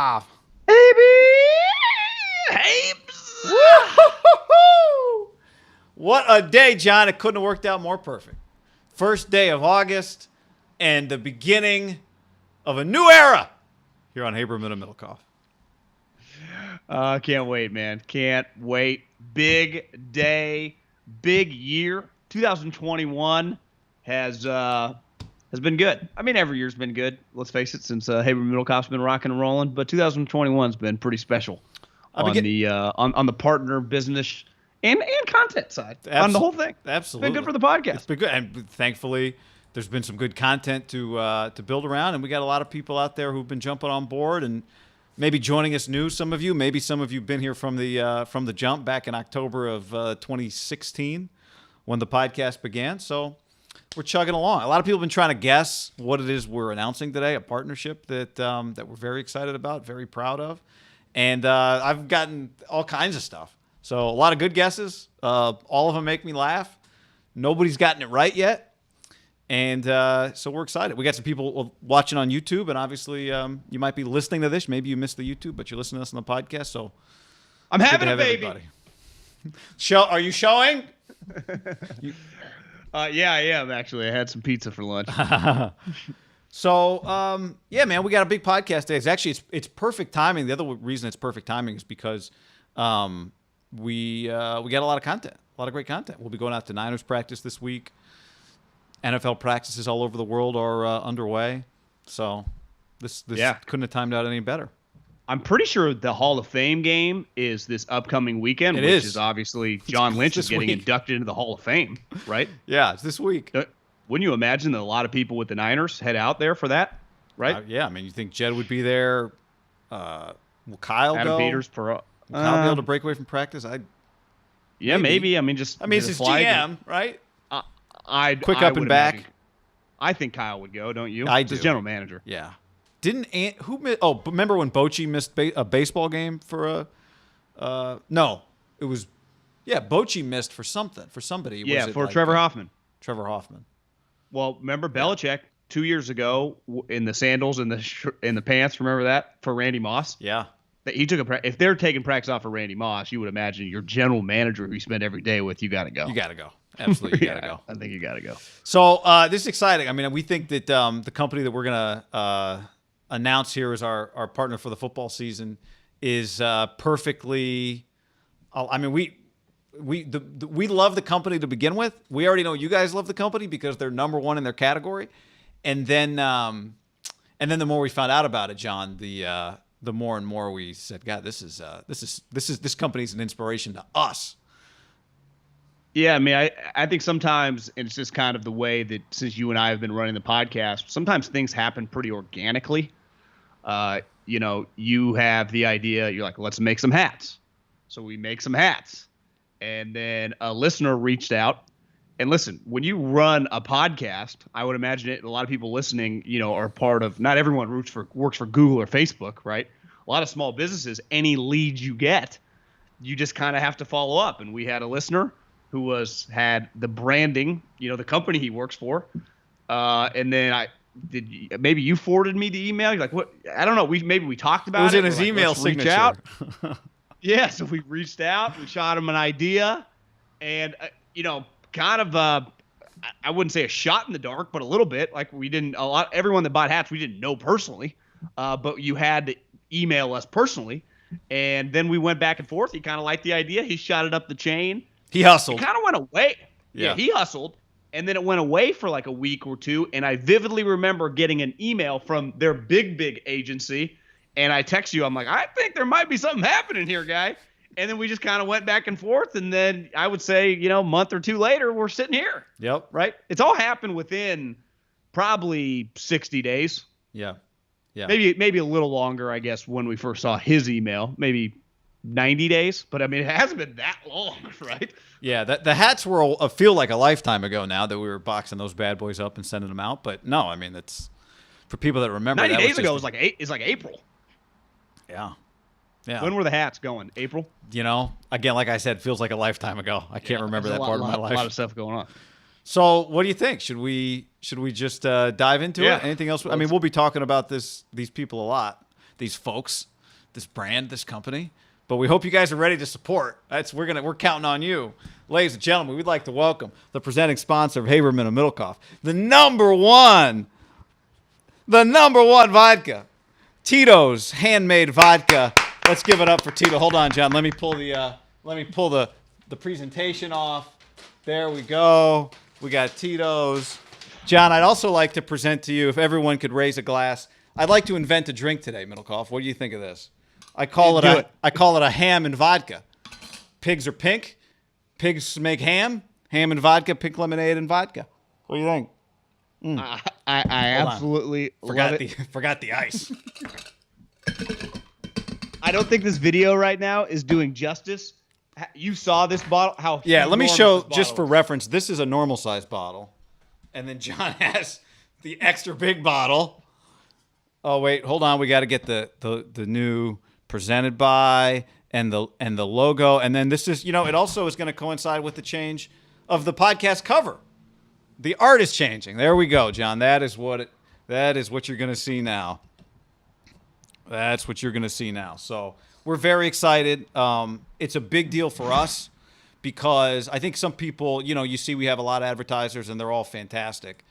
Holla! Hey, Woo-hoo-hoo-hoo! What a day, John. It couldn't have worked out more perfect. First day of August and the beginning of a new era here on Haberman and Middlecoff. Can't wait, man. Can't wait. Big day, big year. 2021 has been good. I mean, every year's been good. Let's face it, since Haberman Middlecoff's been rocking and rolling. But 2021's been pretty special on the partner business and content side on the whole thing. Absolutely, it's been good for the podcast. It's been good, and thankfully, there's been some good content to build around, and we got a lot of people out there who've been jumping on board and maybe joining us new. Some of you, maybe some of you, been here from the jump back in October of 2016 when the podcast began. So we're chugging along. A lot of people have been trying to guess what it is we're announcing today, a partnership that we're very excited about, very proud of. And I've gotten all kinds of stuff. So a lot of good guesses. All of them make me laugh. Nobody's gotten it right yet. And so we're excited. We got some people watching on YouTube, and obviously you might be listening to this. Maybe you missed the YouTube, but you're listening to us on the podcast. So I'm having a baby. Are you showing? Yeah, I am, actually. I had some pizza for lunch. So, yeah, man, we got a big podcast today. It's perfect timing. The other reason it's perfect timing is because we got a lot of content, a lot of great content. We'll be going out to Niners practice this week. NFL practices all over the world are underway. So this couldn't have timed out any better. I'm pretty sure the Hall of Fame game is this upcoming weekend, which is obviously John Lynch is getting inducted into the Hall of Fame, right? Yeah, it's this week. Wouldn't you imagine that a lot of people with the Niners head out there for that, right? Yeah, I mean, you think Jed would be there? Will Kyle Adam go? Peters, Will Kyle be able to break away from practice? Maybe. I mean, it's his GM, right? Quick up and back. I think Kyle would go, don't you? I do. His general manager. Yeah. Remember when Bochy missed a baseball game for no, it was, Bochy missed for somebody. Yeah, for Trevor Hoffman. Trevor Hoffman. Well, remember Belichick 2 years ago in the sandals and the pants, remember that, for Randy Moss? Yeah. He took if they're taking practice off for Randy Moss, you would imagine your general manager who you spend every day with, you got to go. You got to go. Absolutely, you got to go. I think you got to go. So this is exciting. I mean, we think that the company that we're going to announce here as our partner for the football season is perfectly. I mean, we love the company to begin with. We already know you guys love the company because they're number one in their category, and then the more we found out about it, John, the more and more we said, God, this company's an inspiration to us. Yeah, I mean, I think sometimes it's just kind of the way that since you and I have been running the podcast, sometimes things happen pretty organically. You have the idea, you're like, let's make some hats. So we make some hats. And then a listener reached out. And listen, when you run a podcast, I would imagine a lot of people listening, are part of, not everyone works for Google or Facebook, right? A lot of small businesses, any lead you get, you just kind of have to follow up. And we had a listener who had the branding, the company he works for. And then maybe you forwarded me the email. You're like, what? I don't know. Maybe we talked about it. It was in his email signature. Reach out. Yeah. So we reached out, we shot him an idea, and, kind of, I wouldn't say a shot in the dark, but a little bit. Like everyone that bought hats, we didn't know personally, but you had to email us personally. And then we went back and forth. He kind of liked the idea. He shot it up the chain. He hustled. It kind of went away. Yeah, he hustled. And then it went away for like a week or two. And I vividly remember getting an email from their big agency. And I text you. I'm like, I think there might be something happening here, guy. And then we just kind of went back and forth. And then I would say, a month or two later, we're sitting here. Yep. Right? It's all happened within probably 60 days. Yeah. Yeah. Maybe a little longer, I guess, when we first saw his email. Maybe 90 days, but I mean, it hasn't been that long, right? Yeah, the hats feel like a lifetime ago now that we were boxing those bad boys up and sending them out. But no, I mean, it's for people that remember. 90 days ago was like April. Yeah. When were the hats going? April? Again, like I said, feels like a lifetime ago. I can't remember that part of my life. A lot of stuff going on. So, what do you think? Should we just dive into it? Anything else? I mean, we'll be talking about these people a lot. these folks, this brand, this company. But we hope you guys are ready to support. We're counting on you. Ladies and gentlemen, we'd like to welcome the presenting sponsor of Haberman and Middlecoff, the number one vodka, Tito's handmade vodka. Let's give it up for Tito. Hold on, John. Let me pull the presentation off. There we go. We got Tito's. John, I'd also like to present to you, if everyone could raise a glass. I'd like to invent a drink today, Middlecoff. What do you think of this? I call it a ham and vodka. Pigs are pink. Pigs make ham. Ham and vodka. Pink lemonade and vodka. What do you think? I absolutely love it. Forgot the ice. I don't think this video right now is doing justice. You saw this bottle? Let me show, just for reference, this is a normal size bottle. And then John has the extra big bottle. Oh, wait, hold on. We got to get the new presented by and the logo. And then this is, it also is going to coincide with the change of the podcast cover. The art is changing. There we go, John. That is what you're going to see now. That's what you're going to see now. So we're very excited. It's a big deal for us because I think some people, you see we have a lot of advertisers and they're all fantastic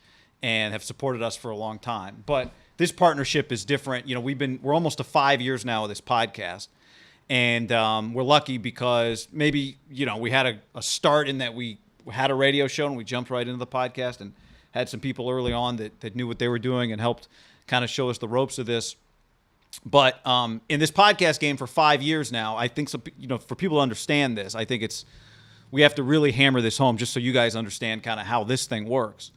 and have supported us for a long time. But this partnership is different. We're almost to 5 years now with this podcast. And we're lucky because maybe, we had a start in that we had a radio show and we jumped right into the podcast and had some people early on that knew what they were doing and helped kind of show us the ropes of this. But in this podcast game for 5 years now, I think for people to understand this, I think we have to really hammer this home just so you guys understand kind of how this thing works.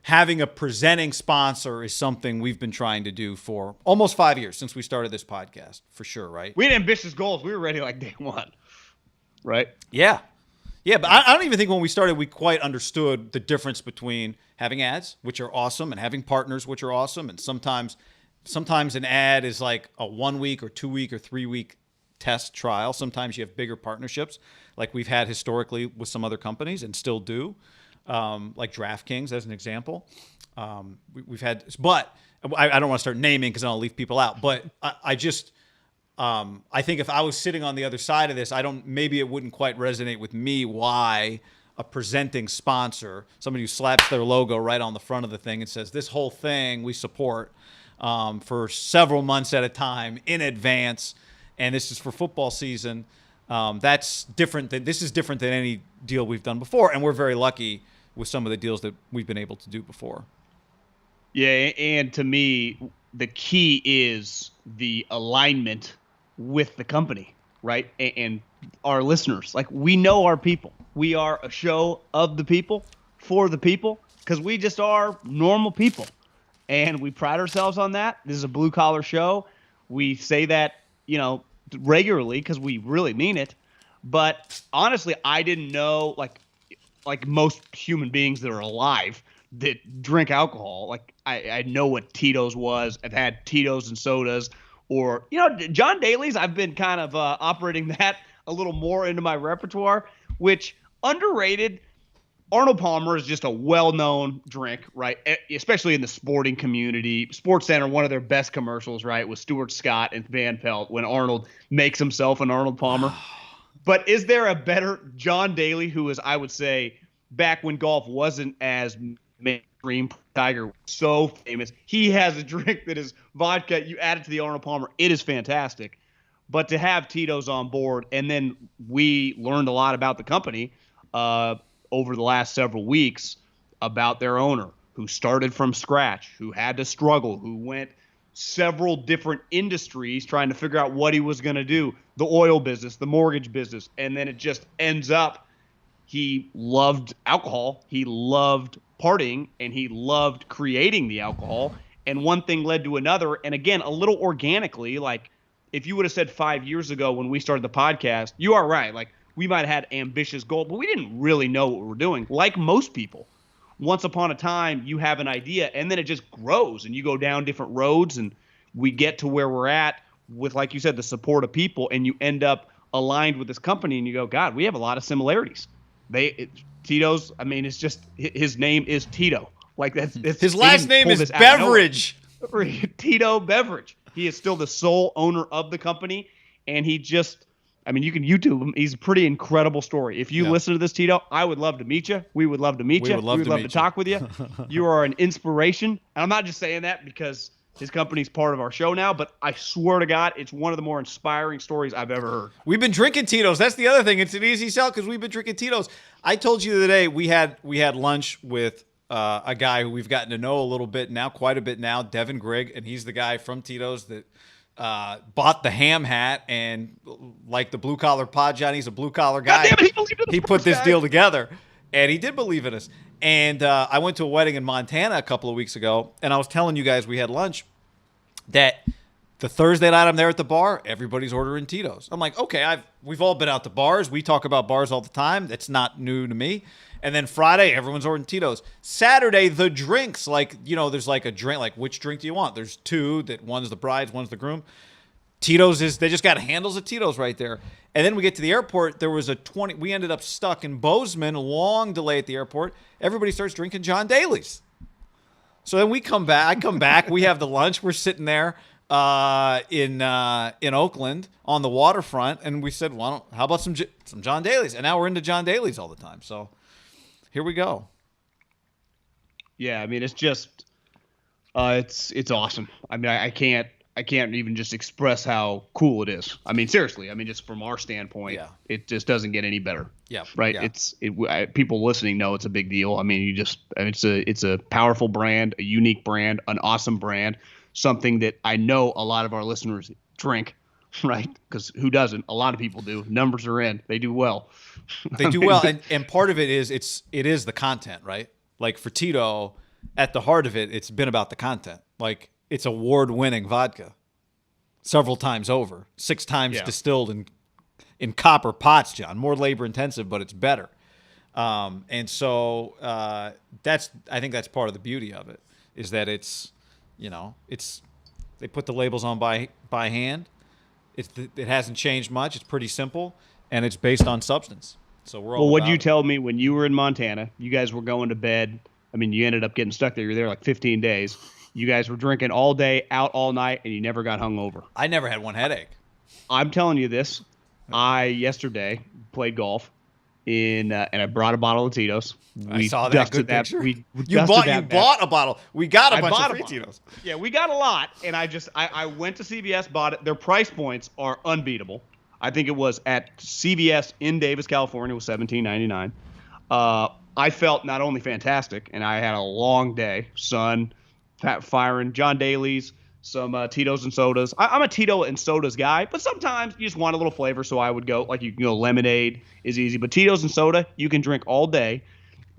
Having a presenting sponsor is something we've been trying to do for almost 5 years since we started this podcast, for sure, right? We had ambitious goals. We were ready like day one, right? Yeah. Yeah, but I don't even think when we started we quite understood the difference between having ads, which are awesome, and having partners, which are awesome, and sometimes an ad is like a 1 week or 2 week or 3 week test trial. Sometimes you have bigger partnerships like we've had historically with some other companies and still do, like DraftKings as an example. We've had, but I don't want to start naming because I'll leave people out. But I think if I was sitting on the other side of this, maybe it wouldn't quite resonate with me why a presenting sponsor, somebody who slaps their logo right on the front of the thing and says, this whole thing we support for several months at a time in advance, and this is for football season. That's different. This is different than any deal we've done before, and we're very lucky with some of the deals that we've been able to do before. Yeah, and to me, the key is the alignment with the company, right? And our listeners. Like, we know our people. We are a show of the people, for the people, because we just are normal people. And we pride ourselves on that. This is a blue-collar show. We say that, regularly because we really mean it. But honestly, I didn't know, like most human beings that are alive that drink alcohol. Like, I know what Tito's was. I've had Tito's and sodas. Or, John Daly's, I've been kind of operating that a little more into my repertoire, which underrated. Arnold Palmer is just a well-known drink, right? Especially in the sporting community. SportsCenter, one of their best commercials, right, with Stuart Scott and Van Pelt when Arnold makes himself an Arnold Palmer. But is there a better John Daly, who is, I would say, back when golf wasn't as mainstream, Tiger was so famous, he has a drink that is vodka. You add it to the Arnold Palmer. It is fantastic. But to have Tito's on board, and then we learned a lot about the company over the last several weeks about their owner, who started from scratch, who had to struggle, who went several different industries trying to figure out what he was going to do, the oil business, the mortgage business, and then it just ends up he loved alcohol, he loved partying, and he loved creating the alcohol, and one thing led to another, and again, a little organically, like if you would have said 5 years ago when we started the podcast, you are right, like we might have had ambitious goals, but we didn't really know what we were doing. Like most people, once upon a time, you have an idea, and then it just grows, and you go down different roads, and we get to where we're at with, like you said, the support of people, and you end up aligned with this company, and you go, God, we have a lot of similarities. Tito's, I mean, it's just his name is Tito. Like that's his last name is Beverage. Tito Beverage. He is still the sole owner of the company, and he just, I mean, you can YouTube him. He's a pretty incredible story. If you listen to this, Tito, I would love to meet you. We would love to meet you. We would love to talk with you. You are an inspiration. And I'm not just saying that because his company's part of our show now, but I swear to God, it's one of the more inspiring stories I've ever heard. We've been drinking Tito's. That's the other thing. It's an easy sell because we've been drinking Tito's. I told you the other day we had lunch with a guy who we've gotten to know a little bit now, quite a bit now, Devin Grigg, and he's the guy from Tito's that bought the ham hat, and like the blue collar pod, Johnny, he's a blue collar guy. God damn it, he believed in us. He put this deal together, and he did believe in us. And I went to a wedding in Montana a couple of weeks ago, and I was telling you guys we had lunch that the Thursday night I'm there at the bar, everybody's ordering Tito's. I'm like, okay, we've all been out to bars. We talk about bars all the time. That's not new to me. And then Friday, everyone's ordering Tito's. Saturday, the drinks, like, you know, there's like a drink, like which drink do you want? There's two, that one's the bride's, one's the groom. Tito's they just got handles of Tito's right there. And then we get to the airport, there was we ended up stuck in Bozeman, a long delay at the airport. Everybody starts drinking John Daly's. So then I come back, we have the lunch, we're sitting there in Oakland on the waterfront, and we said, well, how about some John Daly's? And now we're into John Daly's all the time. So here we go. Yeah, I mean, it's just, it's awesome. I mean, I can't even just express how cool it is. I mean, seriously. I mean, just from our standpoint, it just doesn't get any better. Yeah. Right. Yeah. People listening know it's a big deal. I mean, it's a powerful brand, a unique brand, an awesome brand, something that I know a lot of our listeners drink. Right. Because who doesn't? A lot of people do. Numbers are in. They do well. They do well. And part of it is the content, right? Like for Tito, at the heart of it, it's been about the content. Like it's award-winning vodka several times over, 6 times distilled in copper pots, John. More labor-intensive, but it's better. And so I think that's part of the beauty of it, is that it's, you know, they put the labels on by hand. It hasn't changed much. It's pretty simple, and it's based on substance. So we're all. Well, what'd you tell me when you were in Montana? You guys were going to bed. I mean, you ended up getting stuck there. You were there like 15 days. You guys were drinking all day, out all night, and you never got hungover. I never had one headache. I'm telling you this. I yesterday played golf and I brought a bottle of Tito's. I saw that good picture. You bought a bottle. We got a bunch of free Tito's. Yeah, we got a lot, and I went to CVS, bought it. Their price points are unbeatable. I think it was at CVS in Davis, California, it was $17.99. I felt not only fantastic, and I had a long day, sun, firing John Daly's, some Tito's and sodas. I'm a Tito and sodas guy, but sometimes you just want a little flavor, so I would go, like, you can go lemonade is easy, but Tito's and soda, you can drink all day,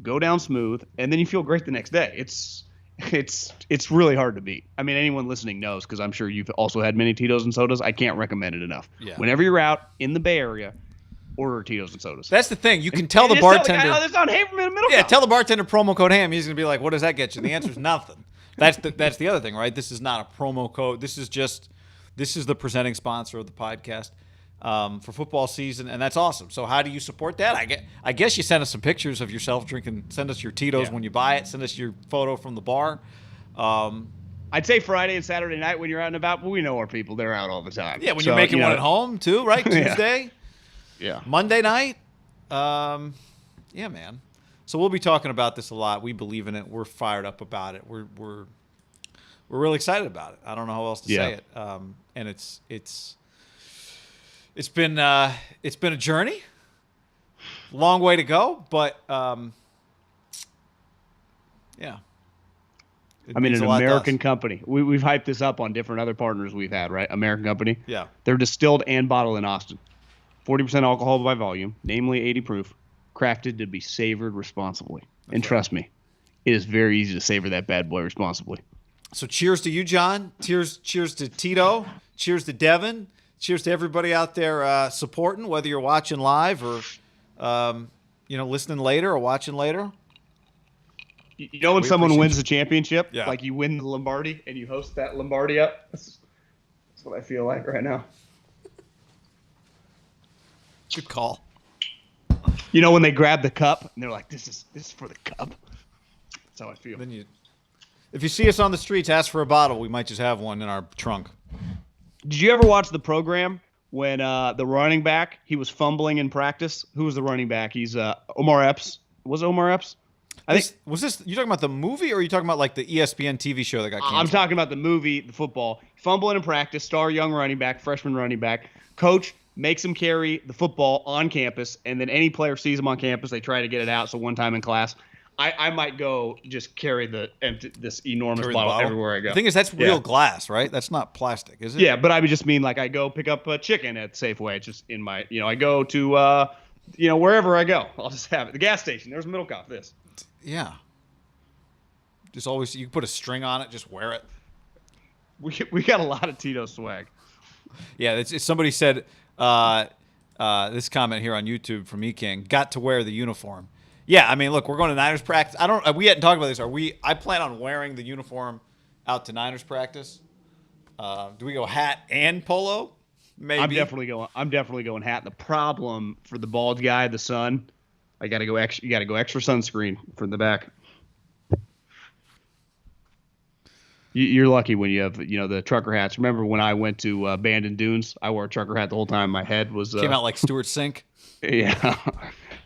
go down smooth, and then you feel great the next day. It's really hard to beat. I mean, anyone listening knows, because I'm sure you've also had many Tito's and sodas. I can't recommend it enough. Yeah. Whenever you're out in the Bay Area, order Tito's and sodas. That's the thing. You can tell the bartender. On Haverman Middle. Yeah, tell the bartender promo code HAM. He's gonna be like, "What does that get you?" The answer is nothing. That's the other thing, right? This is not a promo code. This is the presenting sponsor of the podcast for football season, and that's awesome. So how do you support that? I guess you send us some pictures of yourself drinking. Send us your Tito's when you buy it. Send us your photo from the bar. I'd say Friday and Saturday night when you're out and about, but we know our people. They're out all the time. Yeah, when you're making one at home too, right? Tuesday. Yeah. Monday night. Yeah, man. So we'll be talking about this a lot. We believe in it. We're fired up about it. We're really excited about it. I don't know how else to say it. And it's been a journey, long way to go, but yeah. I mean, an American company. We've hyped this up on different other partners we've had, right? American company. Yeah. They're distilled and bottled in Austin. 40% alcohol by volume, namely 80 proof, crafted to be savored responsibly. That's and trust me, it is very easy to savor that bad boy responsibly. So cheers to you, John. Cheers to Tito. Cheers to Devin. Cheers to everybody out there supporting, whether you're watching live or listening later or watching later. You know when someone wins the championship, like you win the Lombardi and you host that Lombardi up? That's what I feel like right now. Good call. You know when they grab the cup and they're like, "This is for the cup." That's how I feel. Then if you see us on the streets, ask for a bottle. We might just have one in our trunk. Did you ever watch the program when the running back, he was fumbling in practice? Who was the running back? He's Omar Epps. Was it Omar Epps? Was this you talking about the movie, or are you talking about like the ESPN TV show that got canceled? I'm talking about the movie, the football. Fumbling in practice, star young running back, freshman running back. Coach makes him carry the football on campus, and then any player sees him on campus, they try to get it out. So one time in class, I might go just carry this enormous bottle everywhere I go. The thing is, that's real glass, right? That's not plastic, is it? Yeah, but I would just mean like I go pick up a chicken at Safeway. It's just in my, I go to, wherever I go, I'll just have it. The gas station, there's Middle Cop, this. Yeah. Just always, you can put a string on it, just wear it. We got a lot of Tito swag. Yeah, it's somebody said, this comment here on YouTube from E-King, got to wear the uniform. Yeah, I mean, look, we're going to Niners practice. We hadn't talked about this. I plan on wearing the uniform out to Niners practice. Do we go hat and polo? Maybe. I'm definitely going hat. The problem for the bald guy, the sun, you got to go extra sunscreen from the back. You're lucky when you have, the trucker hats. Remember when I went to Abandoned Dunes? I wore a trucker hat the whole time. My head was came out like Stuart Sink. Yeah,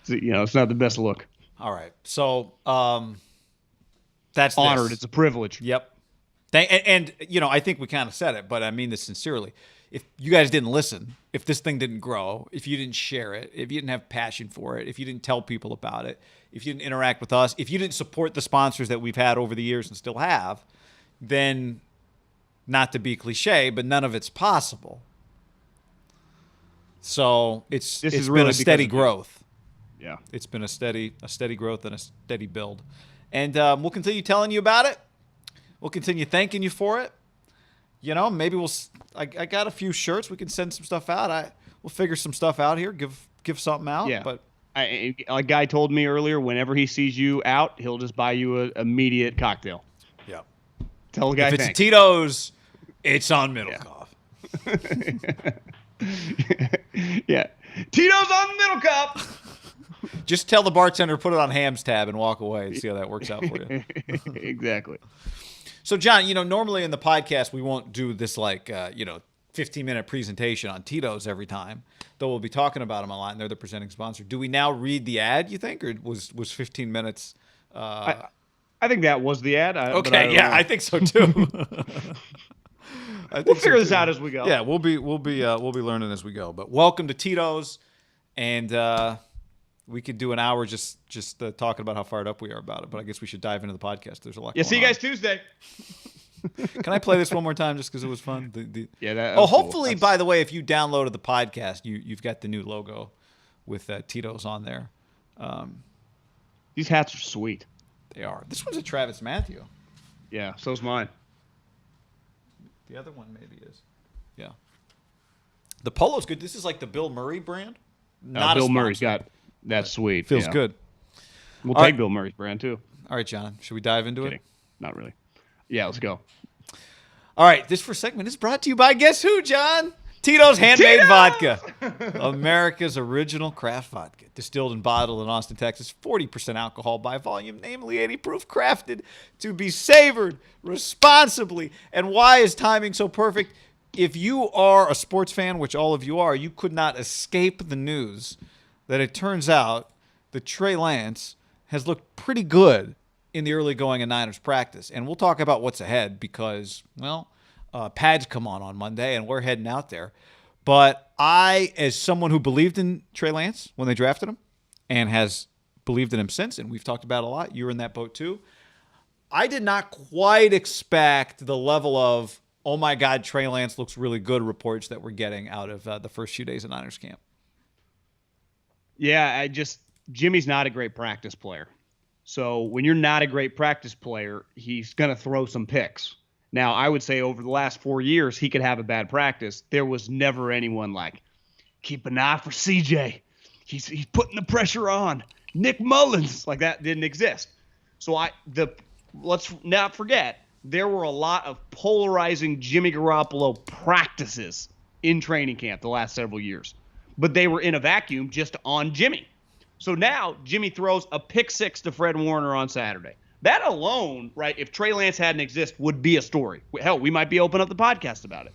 so, it's not the best look. All right, so that's honored. This. It's a privilege. Yep. And I think we kind of said it, but I mean this sincerely. If you guys didn't listen, if this thing didn't grow, if you didn't share it, if you didn't have passion for it, if you didn't tell people about it, if you didn't interact with us, if you didn't support the sponsors that we've had over the years and still have, then, not to be cliche, but none of it's possible. So it's been really a steady growth. Yeah, it's been a steady growth and a steady build, and we'll continue telling you about it. We'll continue thanking you for it. Maybe I got a few shirts. We can send some stuff out. We'll figure some stuff out here. Give something out. Yeah. But a guy told me earlier, whenever he sees you out, he'll just buy you an immediate cocktail. Yeah. Tell the guy if it's thanks. Tito's, it's on Middle Cop. Yeah. Tito's on Middle Cop. Just tell the bartender to put it on Ham's tab and walk away and see how that works out for you. Exactly. So, John, normally in the podcast we won't do this 15-minute presentation on Tito's every time, though we'll be talking about them a lot, and they're the presenting sponsor. Do we now read the ad, you think, or was 15 minutes? I think that was the ad. I think so too. We'll figure this out as we go. Yeah, we'll be learning as we go. But welcome to Tito's, and we could do an hour just talking about how fired up we are about it. But I guess we should dive into the podcast. There's a lot. Yeah, see you guys Tuesday. Can I play this one more time just because it was fun? Yeah. Hopefully, cool. By the way, if you downloaded the podcast, you've got the new logo with Tito's on there. These hats are sweet. They are. This one's a Travis Matthew. Yeah, so's mine. The other one maybe is. Yeah. The polo's good. This is like the Bill Murray brand. Not Bill Murray's got that's sweet. Feels good. We'll take Bill Murray's brand too. All right, John. Should we dive into it? Not really. Yeah, let's go. All right. This first segment is brought to you by guess who, John? Tito's Handmade Vodka. America's original craft vodka. Distilled and bottled in Austin, Texas. 40% alcohol by volume, namely 80 proof, crafted to be savored responsibly. And why is timing so perfect? If you are a sports fan, which all of you are, you could not escape the news that it turns out that Trey Lance has looked pretty good in the early going of Niners practice. And we'll talk about what's ahead because, pads come on Monday and we're heading out there. But I, as someone who believed in Trey Lance when they drafted him and has believed in him since, and we've talked about it a lot, you were in that boat too, I did not quite expect the level of, oh my God, Trey Lance looks really good reports that we're getting out of the first few days of Niners camp. Yeah, Jimmy's not a great practice player. So when you're not a great practice player, he's going to throw some picks. Now, I would say over the last 4 years, he could have a bad practice. There was never anyone like, keep an eye for CJ. He's putting the pressure on. Nick Mullins. Like that didn't exist. So let's not forget, there were a lot of polarizing Jimmy Garoppolo practices in training camp the last several years. But they were in a vacuum just on Jimmy. So now Jimmy throws a pick six to Fred Warner on Saturday. That alone, right, if Trey Lance hadn't exist, would be a story. Hell, we might be opening up the podcast about it.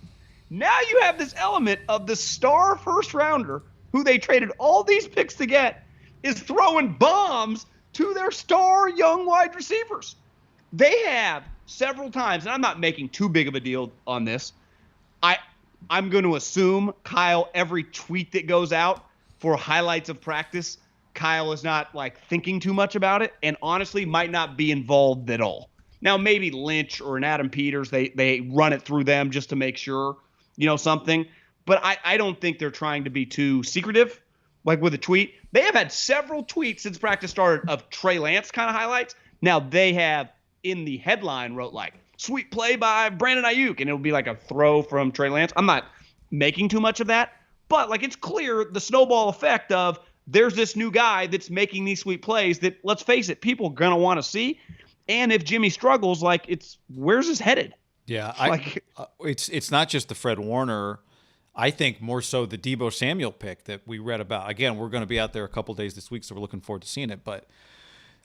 Now you have this element of the star first rounder who they traded all these picks to get is throwing bombs to their star young wide receivers. They have several times, and I'm not making too big of a deal on this. I'm going to assume, Kyle, every tweet that goes out for highlights of practice, Kyle is not like thinking too much about it and honestly might not be involved at all. Now, maybe Lynch or an Adam Peters, they run it through them just to make sure, something. But I don't think they're trying to be too secretive, like with a tweet. They have had several tweets since practice started of Trey Lance kind of highlights. Now, they have in the headline wrote like, sweet play by Brandon Ayuk, and it'll be like a throw from Trey Lance. I'm not making too much of that, but like it's clear the snowball effect of there's this new guy that's making these sweet plays that, let's face it, people are going to want to see. And if Jimmy struggles, like where's this headed? Yeah, it's not just the Fred Warner. I think more so the Deebo Samuel pick that we read about. Again, we're going to be out there a couple days this week, so we're looking forward to seeing it. But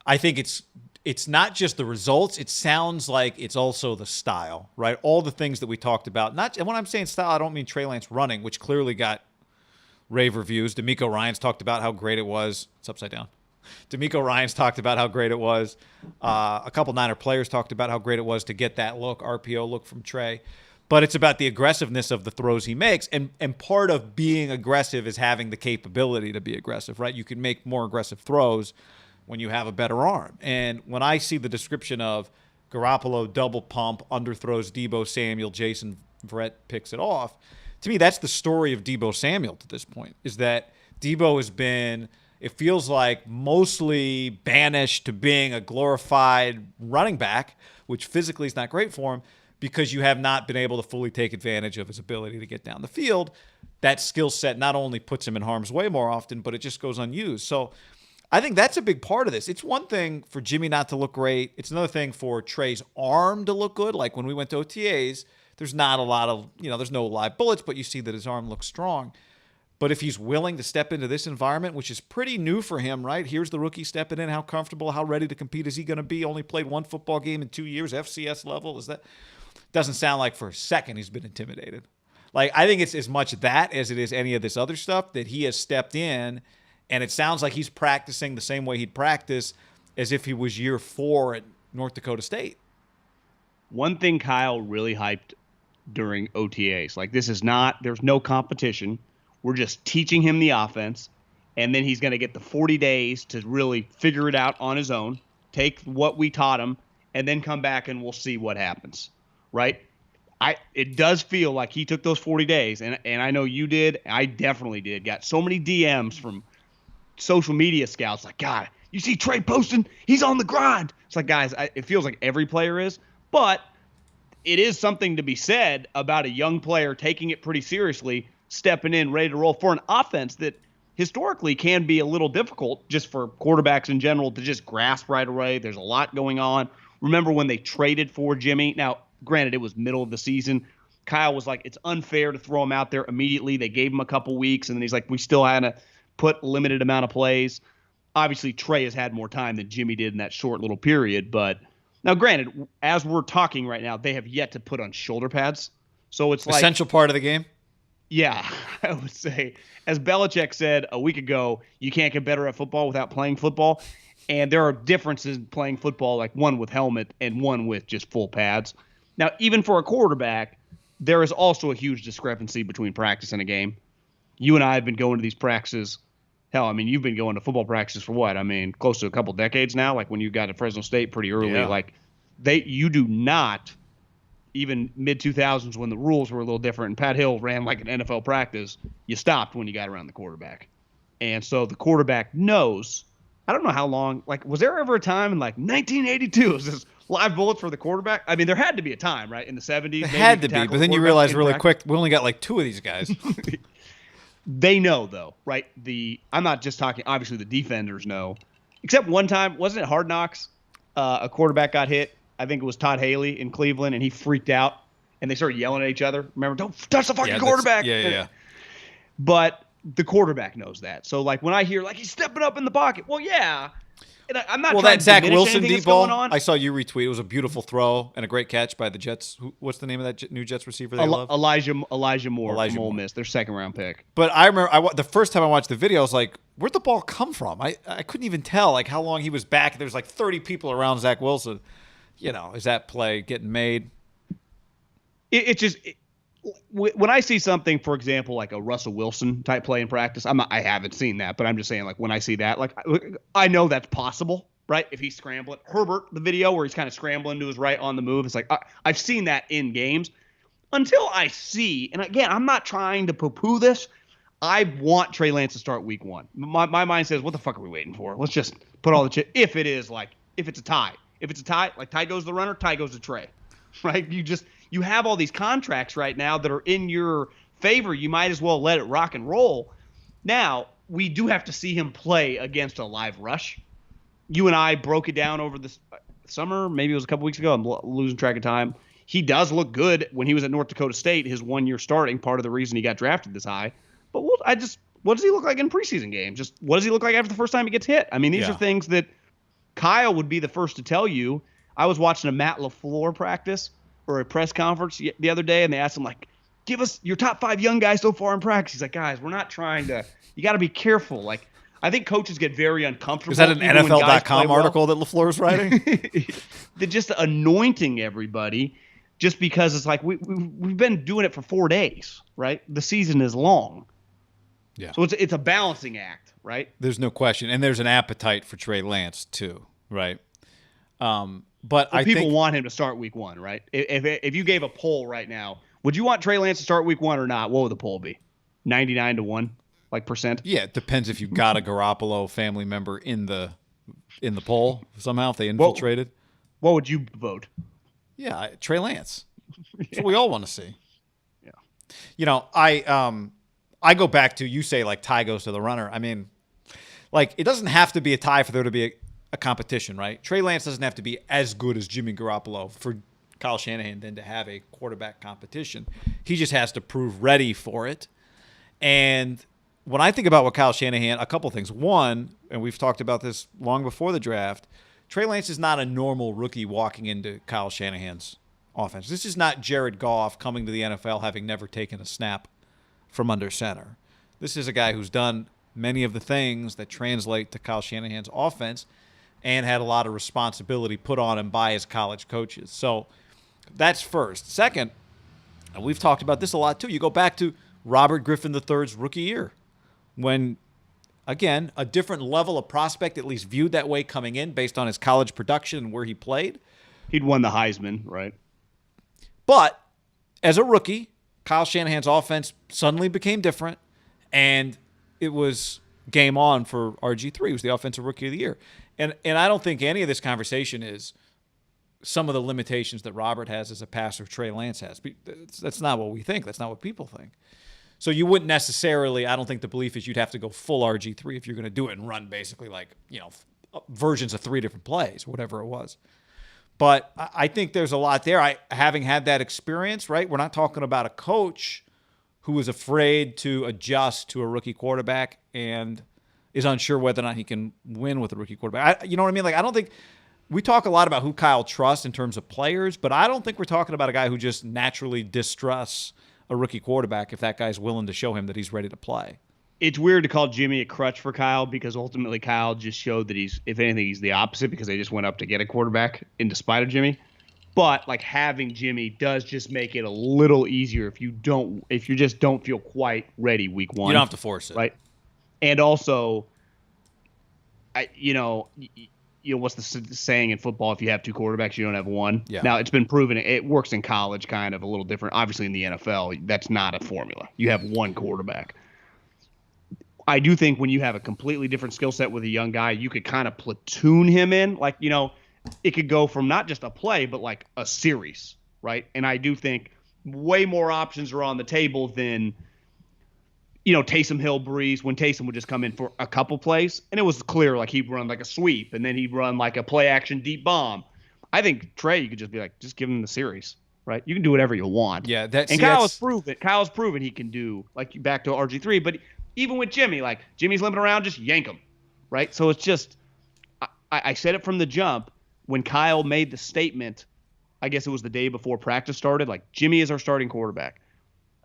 I think it's not just the results. It sounds like it's also the style, right? All the things that we talked about. And when I'm saying style, I don't mean Trey Lance running, which clearly got rave reviews. D'Amico Ryans talked about how great it was. It's upside down. D'Amico Ryans talked about how great it was. A couple Niner players talked about how great it was to get that look, RPO look from Trey. But it's about the aggressiveness of the throws he makes. And part of being aggressive is having the capability to be aggressive, right? You can make more aggressive throws when you have a better arm. And when I see the description of Garoppolo double pump, underthrows Deebo Samuel, Jason Verrett picks it off, to me that's the story of Deebo Samuel to this point, is that Deebo has been, it feels like, mostly banished to being a glorified running back, which physically is not great for him, because you have not been able to fully take advantage of his ability to get down the field. That skill set not only puts him in harm's way more often, but it just goes unused. So I think that's a big part of this. It's one thing for Jimmy not to look great. It's another thing for Trey's arm to look good. Like when we went to OTAs, there's not a lot of, there's no live bullets, but you see that his arm looks strong. But if he's willing to step into this environment, which is pretty new for him, right? Here's the rookie stepping in. How comfortable, how ready to compete is he going to be? Only played one football game in 2 years, FCS level. Doesn't sound like for a second he's been intimidated. Like, I think it's as much that as it is any of this other stuff that he has stepped in. And it sounds like he's practicing the same way he'd practice as if he was year 4 at North Dakota State. One thing Kyle really hyped during OTAs, like there's no competition. We're just teaching him the offense, and then he's going to get the 40 days to really figure it out on his own, take what we taught him, and then come back and we'll see what happens, right? It does feel like he took those 40 days, and I know you did. I definitely did. Got so many DMs from social media scouts like, God, you see Trey posting? He's on the grind. It's like, guys, it feels like every player is, but it is something to be said about a young player taking it pretty seriously, stepping in, ready to roll for an offense that historically can be a little difficult just for quarterbacks in general to just grasp right away. There's a lot going on. Remember when they traded for Jimmy? Now, granted, it was middle of the season. Kyle was like, it's unfair to throw him out there immediately. They gave him a couple weeks, and then he's like, we still had to put a limited amount of plays. Obviously, Trey has had more time than Jimmy did in that short little period. But now, granted, as we're talking right now, they have yet to put on shoulder pads. So it's like essential part of the game. Yeah, I would say, as Belichick said a week ago, you can't get better at football without playing football. And there are differences in playing football, like one with helmet and one with just full pads. Now, even for a quarterback, there is also a huge discrepancy between practice and a game. You and I have been going to these practices. Hell, I mean, you've been going to football practices for what? I mean, close to a couple decades now. Like when you got to Fresno State pretty early, you do not, even mid-2000s when the rules were a little different and Pat Hill ran like an NFL practice, you stopped when you got around the quarterback. And so the quarterback knows. I don't know how long. Like, was there ever a time in like 1982? Was this live bullets for the quarterback? I mean, there had to be a time, right, in the 70s. It had to be, but then you realize really quick, we only got like 2 of these guys. They know, though, right? I'm not just talking, obviously the defenders know. Except one time, wasn't it Hard Knocks? A quarterback got hit. I think it was Todd Haley in Cleveland, and he freaked out, and they started yelling at each other. Remember, don't touch the fucking quarterback. Yeah. But the quarterback knows that. So, like, when I hear, like, he's stepping up in the pocket, well, yeah. And I'm not Well, trying that to Zach diminish Wilson anything deep that's going ball, on. I saw you retweet. It was a beautiful throw and a great catch by the Jets. What's the name of that new Jets receiver they love? Elijah Moore from Ole Moore. Miss, their second-round pick. But I remember the first time I watched the video, I was like, where'd the ball come from? I couldn't even tell like how long he was back. There's like 30 people around Zach Wilson. Is that play getting made? When I see something, for example, like a Russell Wilson type play in practice, I haven't seen that, but I'm just saying, like, when I see that, like, I know that's possible, right? If he's scrambling. Herbert, the video where he's kind of scrambling to his right on the move, it's like, I've seen that in games. Until I see, and again, I'm not trying to poo-poo this, I want Trey Lance to start week 1. My mind says, what the fuck are we waiting for? Let's just put all the shit. If it's a tie. If it's a tie, like tie goes to the runner, tie goes to Trey, right? You have all these contracts right now that are in your favor. You might as well let it rock and roll. Now, we do have to see him play against a live rush. You and I broke it down over this summer. Maybe it was a couple weeks ago. I'm losing track of time. He does look good when he was at North Dakota State, his 1 year starting, part of the reason he got drafted this high. But what does he look like in preseason games? Just what does he look like after the first time he gets hit? I mean, these are things that Kyle would be the first to tell you. I was watching a Matt LaFleur practice or a press conference the other day, and they asked him, like, give us your top 5 young guys so far in practice. He's like, guys, we're not trying to – you got to be careful. Like, I think coaches get very uncomfortable. Is that an NFL.com article that LaFleur's writing? They're just anointing everybody just because it's like we've been doing it for 4 days, right? The season is long. Yeah. So it's a balancing act, right? There's no question. And there's an appetite for Trey Lance too, right? But I people think want him to start week 1, right? If you gave a poll right now, would you want Trey Lance to start week 1 or not? What would the poll be? 99-1, like percent? Yeah, it depends if you got a Garoppolo family member in the poll somehow, if they infiltrated. What would you vote? Yeah, Trey Lance. That's what we all want to see. Yeah. I go back to, you say like tie goes to the runner. I mean, like it doesn't have to be a tie for there to be a competition, right? Trey Lance doesn't have to be as good as Jimmy Garoppolo for Kyle Shanahan then to have a quarterback competition. He just has to prove ready for it. And when I think about what Kyle Shanahan, a couple things. One, and we've talked about this long before the draft, Trey Lance is not a normal rookie walking into Kyle Shanahan's offense. This is not Jared Goff coming to the NFL having never taken a snap from under center. This is a guy who's done many of the things that translate to Kyle Shanahan's offense and had a lot of responsibility put on him by his college coaches. So that's first. Second, and we've talked about this a lot too, you go back to Robert Griffin III's rookie year when, again, a different level of prospect, at least viewed that way coming in based on his college production and where he played. He'd won the Heisman, right? But as a rookie, Kyle Shanahan's offense suddenly became different, and it was game on for RG3. He was the offensive rookie of the year. And I don't think any of this conversation is some of the limitations that Robert has as a passer, Trey Lance has. That's not what we think. That's not what people think. So you wouldn't necessarily, I don't think the belief is you'd have to go full RG3 if you're going to do it and run basically like, versions of 3 different plays, whatever it was. But I think there's a lot there. Having had that experience, right? We're not talking about a coach who was afraid to adjust to a rookie quarterback and is unsure whether or not he can win with a rookie quarterback. You know what I mean? Like, I don't think we talk a lot about who Kyle trusts in terms of players, but I don't think we're talking about a guy who just naturally distrusts a rookie quarterback if that guy's willing to show him that he's ready to play. It's weird to call Jimmy a crutch for Kyle because ultimately Kyle just showed that if anything, he's the opposite because they just went up to get a quarterback in despite of Jimmy. But like having Jimmy does just make it a little easier if you just don't feel quite ready week 1. You don't have to force it. Right. And also, what's the saying in football? If you have 2 quarterbacks, you don't have one. Yeah. Now, it's been proven it works in college kind of a little different. Obviously, in the NFL, that's not a formula. You have one quarterback. I do think when you have a completely different skill set with a young guy, you could kind of platoon him in. Like, it could go from not just a play, but like a series, right? And I do think way more options are on the table than – Taysom Hill, Breeze, when Taysom would just come in for a couple plays, and it was clear like he'd run like a sweep, and then he'd run like a play-action deep bomb. I think Trey, you could just be like, just give him the series, right? You can do whatever you want. Yeah, Kyle's proven he can do, like, back to RG3, but even with Jimmy, like, Jimmy's limping around, just yank him, right? So it's just, I said it from the jump when Kyle made the statement. I guess it was the day before practice started. Like, Jimmy is our starting quarterback.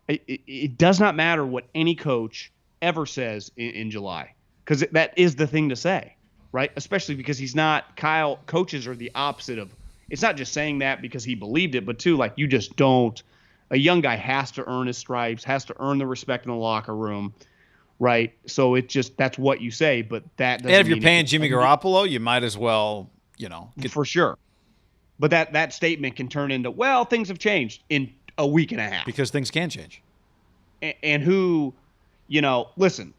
It does not matter what any coach ever says in July, because that is the thing to say, right? Especially because he's not. Kyle, coaches are the opposite of. It's not just saying that because he believed it, but too, like, you just don't. A young guy has to earn his stripes, has to earn the respect in the locker room, right? So that's what you say, but that doesn't. And if you're mean paying Jimmy Garoppolo, you might as well, for sure. But that statement can turn into, well, things have changed in a week and a half. Because things can change. And who, listen,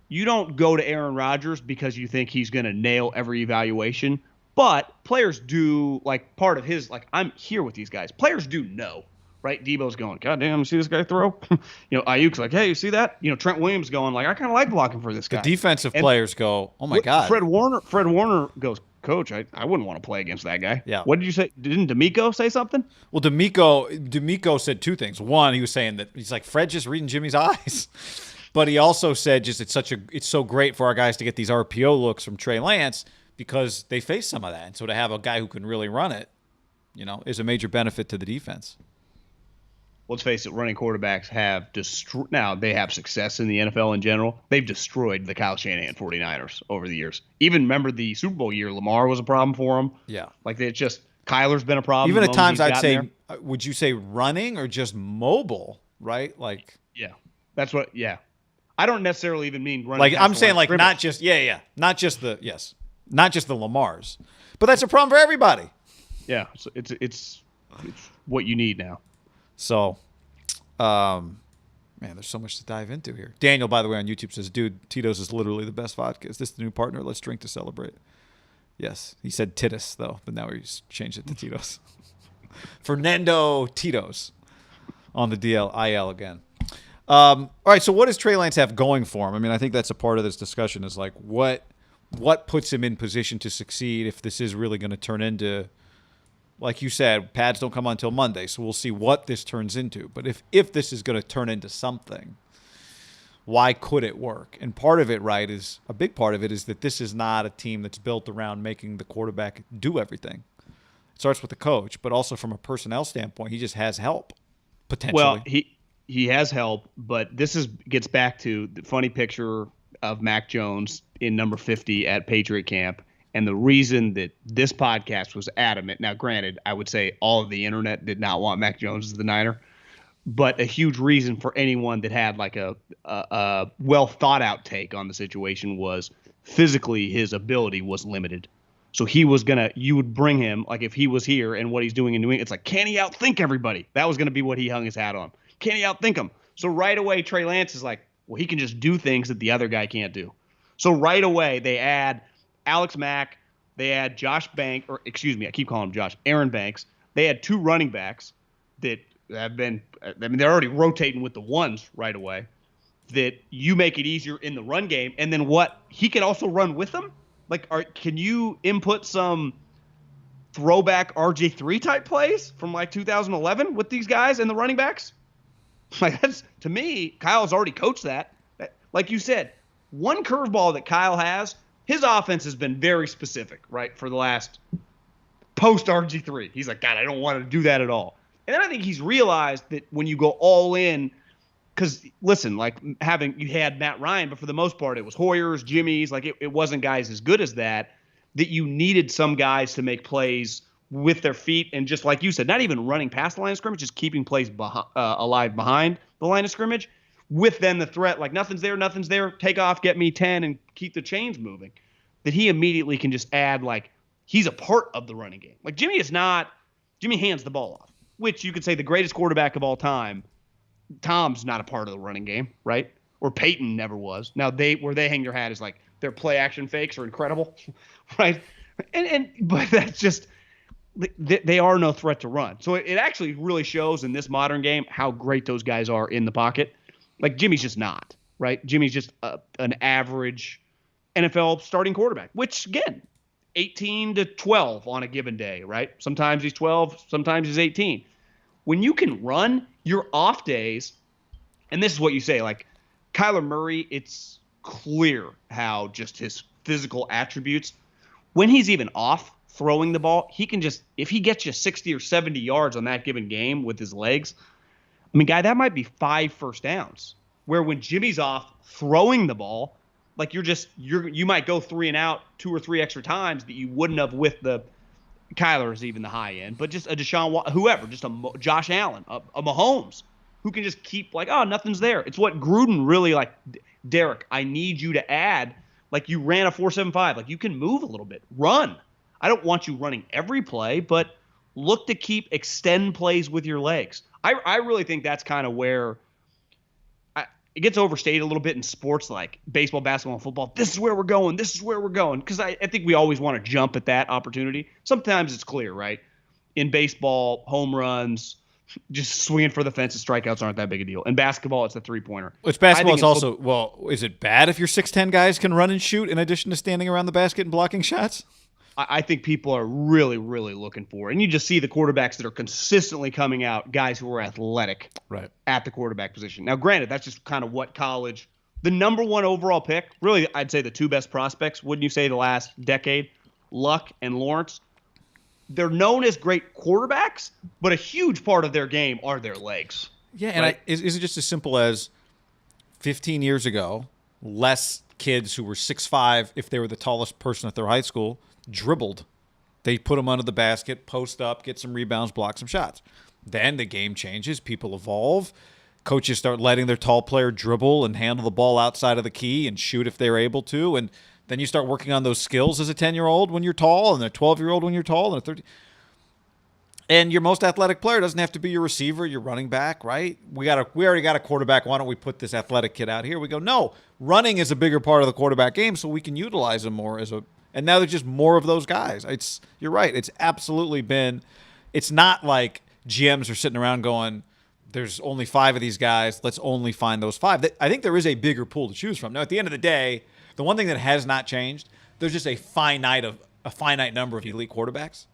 you don't go to Aaron Rodgers because you think he's going to nail every evaluation. But players do, like, part of his, like, I'm here with these guys. Players do know, right? Debo's going, God damn, you see this guy throw? Ayuk's like, hey, you see that? Trent Williams going, like, I kind of like blocking for this guy. The defensive players go, oh, my God. Fred Warner goes, Coach, I wouldn't want to play against that guy. Yeah. What did you say? Didn't D'Amico say something? Well, D'Amico said two things. One, he was saying that he's like, Fred just reading Jimmy's eyes. But he also said just it's so great for our guys to get these RPO looks from Trey Lance because they face some of that. And so to have a guy who can really run it, is a major benefit to the defense. Let's face it, running quarterbacks have destroyed. Now, they have success in the NFL in general. They've destroyed the Kyle Shanahan 49ers over the years. Even remember the Super Bowl year, Lamar was a problem for them. Yeah. Like, Kyler's been a problem. Even at times I'd say, would you say running or just mobile, right? Like, yeah. That's what, yeah. I don't necessarily even mean running. Like, I'm saying, like, not just, not just the Lamars. But that's a problem for everybody. Yeah. So it's what you need now. So, man, there's so much to dive into here. Daniel, by the way, on YouTube says, dude, Tito's is literally the best vodka. Is this the new partner? Let's drink to celebrate. Yes. He said Titus, though, but now he's changed it to Tito's. Fernando Tito's on the IL again. All right, so what does Trey Lance have going for him? I mean, I think that's a part of this discussion is, like, what puts him in position to succeed if this is really going to turn into – like you said, pads don't come on until Monday, so we'll see what this turns into. But if this is going to turn into something, why could it work? And part of it, right, is a big part of it is that this is not a team that's built around making the quarterback do everything. It starts with the coach, but also from a personnel standpoint, he just has help, potentially. Well, he has help, but gets back to the funny picture of Mac Jones in number 50 at Patriot Camp. And the reason that this podcast was adamant, now granted, I would say all of the internet did not want Mac Jones as the Niner, but a huge reason for anyone that had like a well thought out take on the situation was physically his ability was limited. So you would bring him, like if he was here and what he's doing in New England, it's like, can he outthink everybody? That was going to be what he hung his hat on. Can he outthink him? So right away, Trey Lance is like, well, he can just do things that the other guy can't do. So right away, they add Alex Mack, they had Aaron Banks. They had two running backs that have been, they're already rotating with the ones right away, that you make it easier in the run game. And then he can also run with them? Like, can you input some throwback RG3 type plays from like 2011 with these guys and the running backs? Like, that's, to me, Kyle's already coached that. Like you said, one curveball that Kyle has, his offense has been very specific, right, for the last post RG3. He's like, God, I don't want to do that at all. And then I think he's realized that when you go all in, because, listen, like you had Matt Ryan, but for the most part, it was Hoyers, Jimmy's. Like, it wasn't guys as good as that you needed some guys to make plays with their feet. And just like you said, not even running past the line of scrimmage, just keeping plays alive behind the line of scrimmage. With then the threat, like nothing's there, take off, get me 10, and keep the chains moving, that he immediately can just add, like, he's a part of the running game. Like, Jimmy hands the ball off, which you could say the greatest quarterback of all time, Tom's not a part of the running game, right? Or Peyton never was. Now, where they hang their hat is, like, their play action fakes are incredible, right? But that's just, they are no threat to run. So it actually really shows in this modern game how great those guys are in the pocket. Like, Jimmy's just not, right? Jimmy's just an average NFL starting quarterback, which, again, 18 to 12 on a given day, right? Sometimes he's 12, sometimes he's 18. When you can run your off days, and this is what you say, like, Kyler Murray, it's clear how just his physical attributes, when he's even off throwing the ball, he can just, if he gets you 60 or 70 yards on that given game with his legs, I mean, guy, that might be 5 first downs. Where when Jimmy's off throwing the ball, like you might go 3 and out 2 or 3 extra times that you wouldn't have with the Kyler is even the high end, but just a Deshaun, whoever, just a Josh Allen, a Mahomes, who can just keep like, oh, nothing's there. It's what Gruden really like. Derek, I need you to add, like you ran a 4.75, like you can move a little bit, run. I don't want you running every play, but look to extend plays with your legs. I really think that's kind of where it gets overstated a little bit in sports like baseball, basketball, and football. This is where we're going. This is where we're going. Because I think we always want to jump at that opportunity. Sometimes it's clear, right? In baseball, home runs, just swinging for the fences, strikeouts aren't that big a deal. In basketball, it's a three-pointer. Which basketball is also, well, is it bad if your 6'10" guys can run and shoot in addition to standing around the basket and blocking shots? I think people are really, really looking for it. And you just see the quarterbacks that are consistently coming out, guys who are athletic at the quarterback position. Now, granted, that's just kind of what college – the number 1 overall pick, really I'd say the 2 best prospects, wouldn't you say, the last decade, Luck and Lawrence. They're known as great quarterbacks, but a huge part of their game are their legs. Yeah, and is it just as simple as 15 years ago, less kids who were 6'5", if they were the tallest person at their high school, dribbled. They put them under the basket, post up, get some rebounds, block some shots. Then the game changes. People evolve. Coaches start letting their tall player dribble and handle the ball outside of the key and shoot if they're able to. And then you start working on those skills as a 10-year-old when you're tall and a 12-year-old when you're tall and a 13. And your most athletic player doesn't have to be your receiver, your running back, right? We already got a quarterback. Why don't we put this athletic kid out here? We go, no, running is a bigger part of the quarterback game, so we can utilize him more as a. And now there's just more of those guys. You're right. It's absolutely been. It's not like GMs are sitting around going, there's only 5 of these guys. Let's only find those 5. I think there is a bigger pool to choose from. Now, at the end of the day, the one thing that has not changed, there's just a finite number of elite quarterbacks.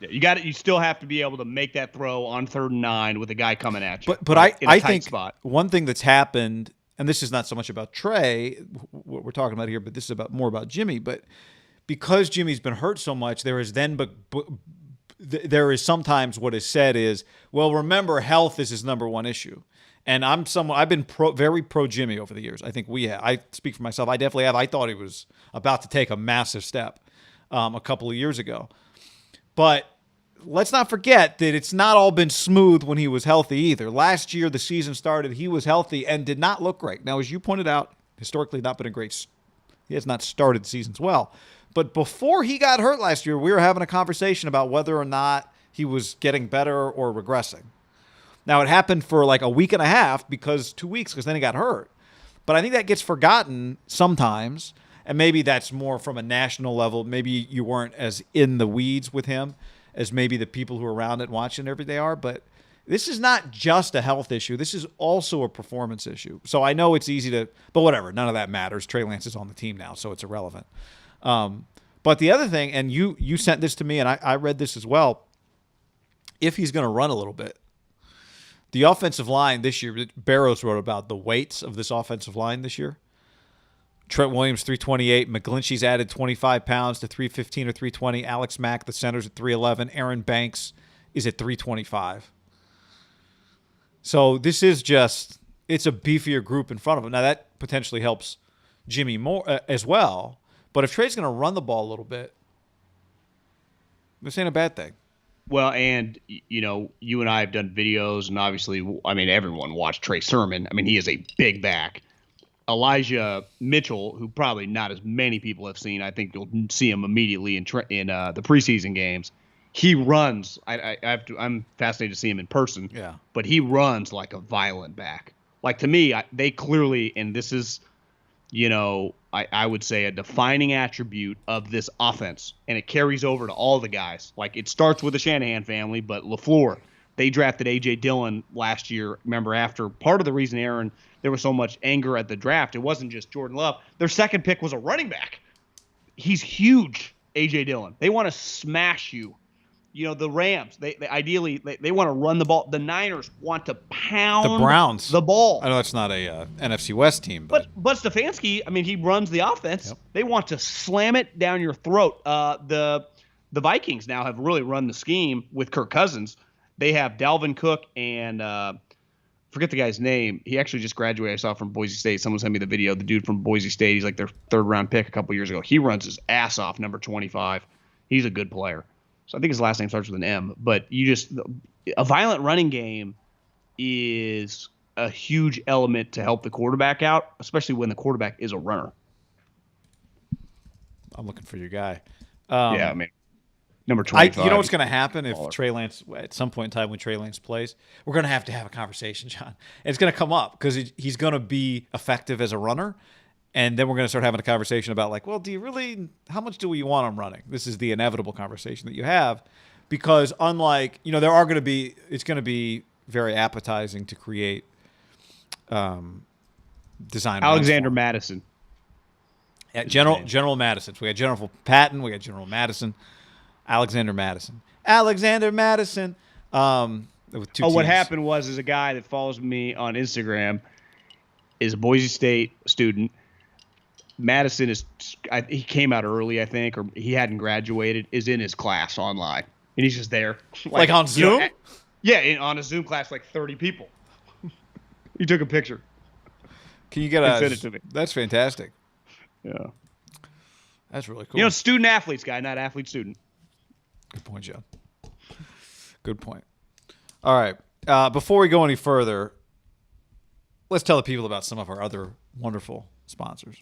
Yeah, you still have to be able to make that throw on 3rd and 9 with a guy coming at you. But I think one thing that's happened, and this is not so much about Trey, what we're talking about here, but this is more about Jimmy. But because Jimmy's been hurt so much, there is sometimes what is said is, well, remember, health is his number 1 issue. And I've been very pro Jimmy over the years. I think I speak for myself. I definitely have. I thought he was about to take a massive step a couple of years ago. But let's not forget that it's not all been smooth when he was healthy either. Last year, the season started, he was healthy and did not look great. Now, as you pointed out, historically not been he has not started seasons well. But before he got hurt last year, we were having a conversation about whether or not he was getting better or regressing. Now, it happened for like a week and a half 2 weeks, because then he got hurt. But I think that gets forgotten sometimes, and maybe that's more from a national level. Maybe you weren't as in the weeds with him as maybe the people who are around it watching every day are. But this is not just a health issue. This is also a performance issue. So I know it's easy to – but whatever, none of that matters. Trey Lance is on the team now, so it's irrelevant. But the other thing, and you sent this to me, and I read this as well, if he's going to run a little bit, the offensive line this year, Barrows wrote about the weights of this offensive line this year. Trent Williams, 328. McGlinchey's added 25 pounds to 315 or 320. Alex Mack, the center's at 311. Aaron Banks is at 325. So this is it's a beefier group in front of him. Now, that potentially helps Jimmy more as well. But if Trey's going to run the ball a little bit, this ain't a bad thing. Well, and, you and I have done videos, and obviously, everyone watched Trey Sermon. He is a big back. Elijah Mitchell, who probably not as many people have seen, I think you'll see him immediately in the preseason games. He runs. I'm fascinated to see him in person. Yeah. But he runs like a violent back. Like, to me, they clearly, and this is, I would say a defining attribute of this offense, and it carries over to all the guys. Like, it starts with the Shanahan family, but LaFleur, they drafted A.J. Dillon last year. Remember, after part of the reason, Aaron, there was so much anger at the draft, it wasn't just Jordan Love. Their second pick was a running back. He's huge, A.J. Dillon. They want to smash you The Rams, they ideally they want to run the ball. The Niners want to pound The Browns. the ball. I know it's not a NFC West team, but Stefanski, I mean, he runs the offense. Yep. They want to slam it down your throat. The Vikings now have really run the scheme with Kirk Cousins. They have Dalvin Cook and forget the guy's name. He actually just graduated. I saw from Boise State. Someone sent me the video. The dude from Boise State, he's like their third-round pick a couple years ago. He runs his ass off, number 25. He's a good player. So I think his last name starts with an M. But a violent running game is a huge element to help the quarterback out, especially when the quarterback is a runner. I'm looking for your guy. Yeah, I mean, number 25. You know what's going to happen if Trey Lance, at some point in time when Trey Lance plays, we're going to have a conversation, John. And it's going to come up because he's going to be effective as a runner. And then we're going to start having a conversation about how much do we want him running? This is the inevitable conversation that you have because unlike, it's going to be very appetizing to create design. Alexander Madison. Yeah, General Madison. So we got General Patton. We got General Madison. Alexander Madison. With two teams. What happened was a guy that follows me on Instagram is a Boise State student. Madison he came out early, I think, or he hadn't graduated, is in his class online. And he's just there. Like on Zoom? On a Zoom class, like 30 people. He took a picture. Can you get send it to me? That's fantastic. Yeah. That's really cool. Student-athletes guy, not athlete-student. Good point, John. Good point. All right. Before we go any further, let's tell the people about some of our other wonderful sponsors,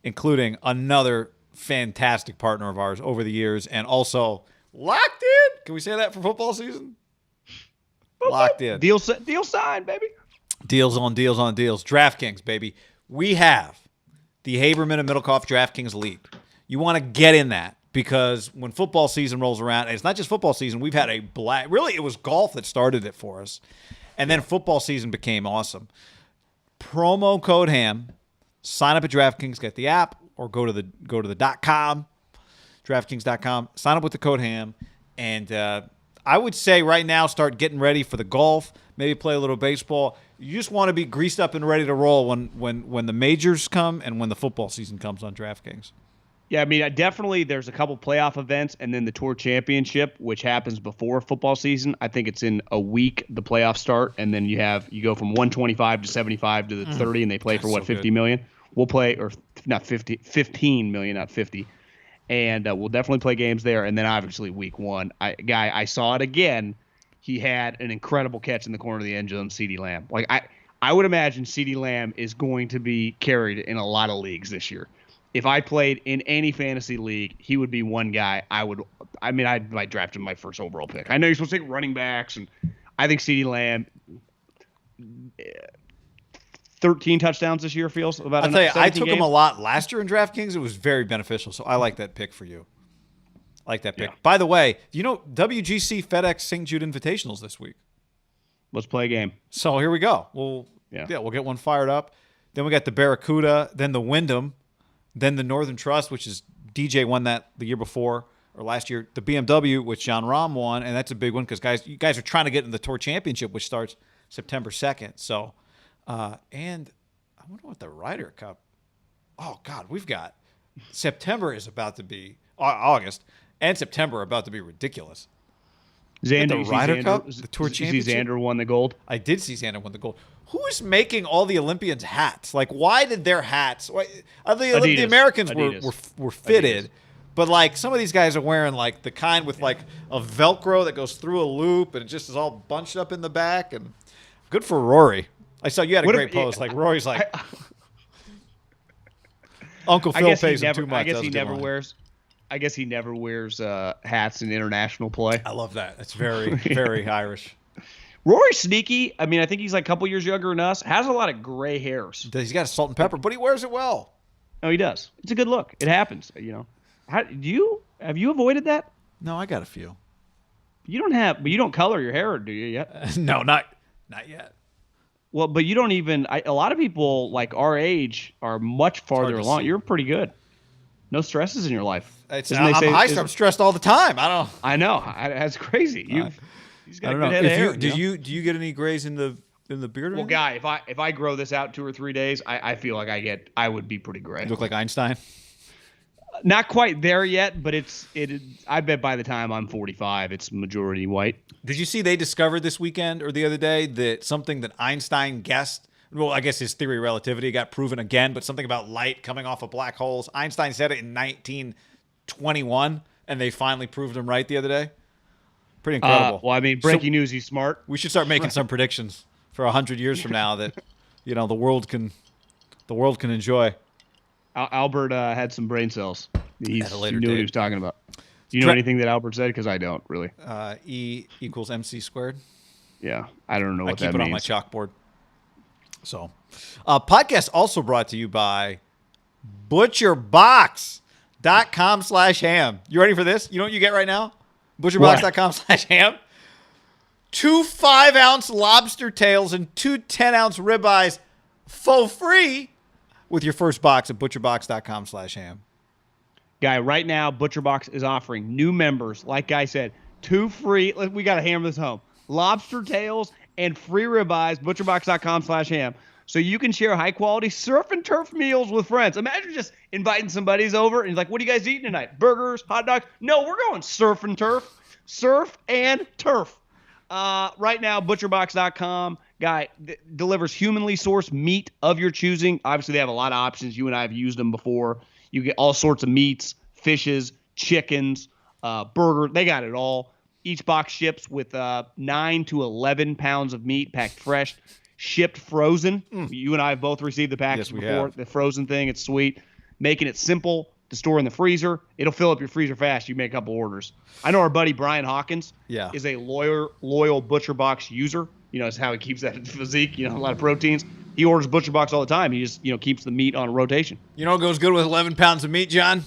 including another fantastic partner of ours over the years and also locked in. Can we say that for football season? Locked in. Deal signed, baby. Deals on deals on deals. DraftKings, baby. We have the Haberman and Middlecoff DraftKings League. You want to get in that because when football season rolls around, and it's not just football season, we've had a blast. Really, it was golf that started it for us. And then football season became awesome. Promo code HAM. Sign up at DraftKings, get the app, or go to the .com, DraftKings.com. Sign up with the code HAM, and I would say right now start getting ready for the golf. Maybe play a little baseball. You just want to be greased up and ready to roll when the majors come and when the football season comes on DraftKings. Yeah, I mean, definitely there's a couple playoff events and then the Tour Championship, which happens before football season. I think it's in a week, the playoffs start, and then you go from 125 to 75 to the 30, and they play for, That's so 50 million? We'll play, or not 50, 15 million, not 50. And we'll definitely play games there. And then obviously week one, I saw it again. He had an incredible catch in the corner of the end zone, CeeDee Lamb. Like I would imagine CeeDee Lamb is going to be carried in a lot of leagues this year. If I played in any fantasy league, he would be one guy I might draft him my first overall pick. I know you're supposed to take running backs, and I think CeeDee Lamb, 13 touchdowns this year feels about. I'll tell you, I took him a lot last year in DraftKings. It was very beneficial, so I like that pick for you. I like that pick. Yeah. By the way, WGC FedEx St. Jude Invitationals this week. Let's play a game. So here we go. We'll get one fired up. Then we got the Barracuda, then the Wyndham, then the Northern Trust, which is DJ won that the year before or last year. The BMW, which John Rahm won, and that's a big one because you guys are trying to get in the Tour Championship, which starts September 2nd. So, and I wonder what the Ryder Cup. Oh God, we've got September is about to be August, and September are about to be ridiculous. Xander, the Ryder Cup, the Tour Championship. Xander won the gold. I did see Xander won the gold. Who is making all the Olympians hats? Like, why did their hats? The Americans were fitted, but like some of these guys are wearing like the kind with like a Velcro that goes through a loop and it just is all bunched up in the back. And good for Rory. I saw you had a great post. Like Rory's like, Uncle Phil pays him too much. I guess he never wears. I guess he never wears hats in international play. I love that. That's very, very Irish. Rory's sneaky. I mean, I think he's like a couple years younger than us. Has a lot of gray hairs. He's got a salt and pepper, but he wears it well. Oh, he does. It's a good look. It happens. Have you avoided that? No, I got a few. But you don't color your hair, do you yet? No, not yet. Well, but you don't even. A lot of people like our age are much farther along. You're pretty good. No stresses in your life. I'm high, so I'm stressed all the time. I know. That's crazy. He's got a good head of hair. Do you get any grays in the beard? Well, Guy, if I grow this out 2 or 3 days, I feel like I would be pretty gray. You look like Einstein. Not quite there yet, but I bet by the time I'm 45, it's majority white. Did you see they discovered this weekend or the other day that something that Einstein guessed? Well, I guess his theory of relativity got proven again, but something about light coming off of black holes. Einstein said it in 1921, and they finally proved him right the other day. Pretty incredible. Well, I mean, breaking news, he's smart. We should start making some predictions for 100 years from now that the world can enjoy. Albert had some brain cells. He knew what he was talking about. Do you know anything that Albert said? Because I don't really. E equals MC squared. Yeah, I don't know what that means. I keep it on my chalkboard. So, podcast also brought to you by ButcherBox.com/ham. You ready for this? You know what you get right now? ButcherBox.com/ham. 2 5-ounce lobster tails and 2 10-ounce ribeyes for free with your first box at ButcherBox.com/ham. Guy, right now, ButcherBox is offering new members, like Guy said, 2 free. We got to hammer this home. Lobster tails and free ribeyes, ButcherBox.com/ham. So you can share high-quality surf and turf meals with friends. Imagine just inviting somebody's over and like, what are you guys eating tonight? Burgers, hot dogs? No, we're going surf and turf. Surf and turf. Right now, ButcherBox.com, Guy, delivers humanly sourced meat of your choosing. Obviously, they have a lot of options. You and I have used them before. You get all sorts of meats, fishes, chickens, burger. They got it all. Each box ships with 9 to 11 pounds of meat packed fresh, shipped frozen. You and I have both received the package before. The frozen thing, it's sweet. Making it simple to store in the freezer. It'll fill up your freezer fast. You make a couple orders. I know our buddy Brian Hawkins is a loyal ButcherBox user. It's how he keeps that physique, a lot of proteins. He orders ButcherBox all the time. He just, keeps the meat on rotation. You know what goes good with 11 pounds of meat, John?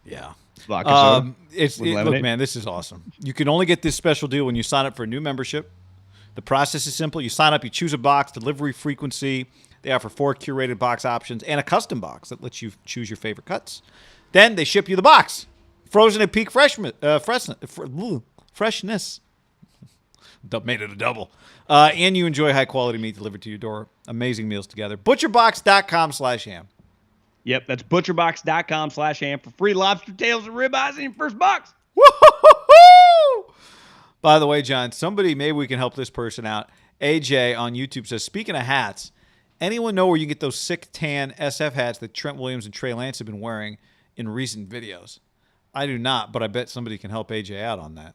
Yeah. Vodka look, man, this is awesome. You can only get this special deal when you sign up for a new membership. The process is simple. You sign up, you choose a box, delivery frequency. They offer 4 curated box options and a custom box that lets you choose your favorite cuts. Then they ship you the box, frozen at peak freshness. Made it a double. And you enjoy high-quality meat delivered to your door. Amazing meals together. ButcherBox.com/ham. Yep, that's ButcherBox.com/ham for free lobster tails and ribeyes in your first box. Woo-hoo-hoo! By the way, John, maybe we can help this person out. AJ on YouTube says, speaking of hats, anyone know where you get those sick tan SF hats that Trent Williams and Trey Lance have been wearing in recent videos? I do not, but I bet somebody can help AJ out on that.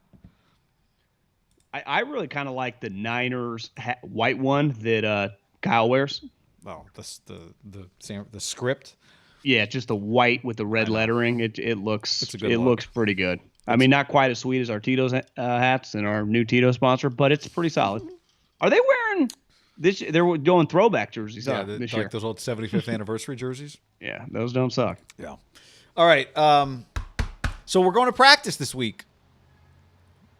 I really kind of like the Niners white one that Kyle wears. Oh, the script. Yeah, just the white with the red lettering. It looks pretty good. I mean, not quite as sweet as our Tito's hats and our new Tito sponsor, but it's pretty solid. Are they wearing this? They're going throwback jerseys. This year. Like those old 75th anniversary jerseys. Yeah, those don't suck. Yeah. All right. So we're going to practice this week.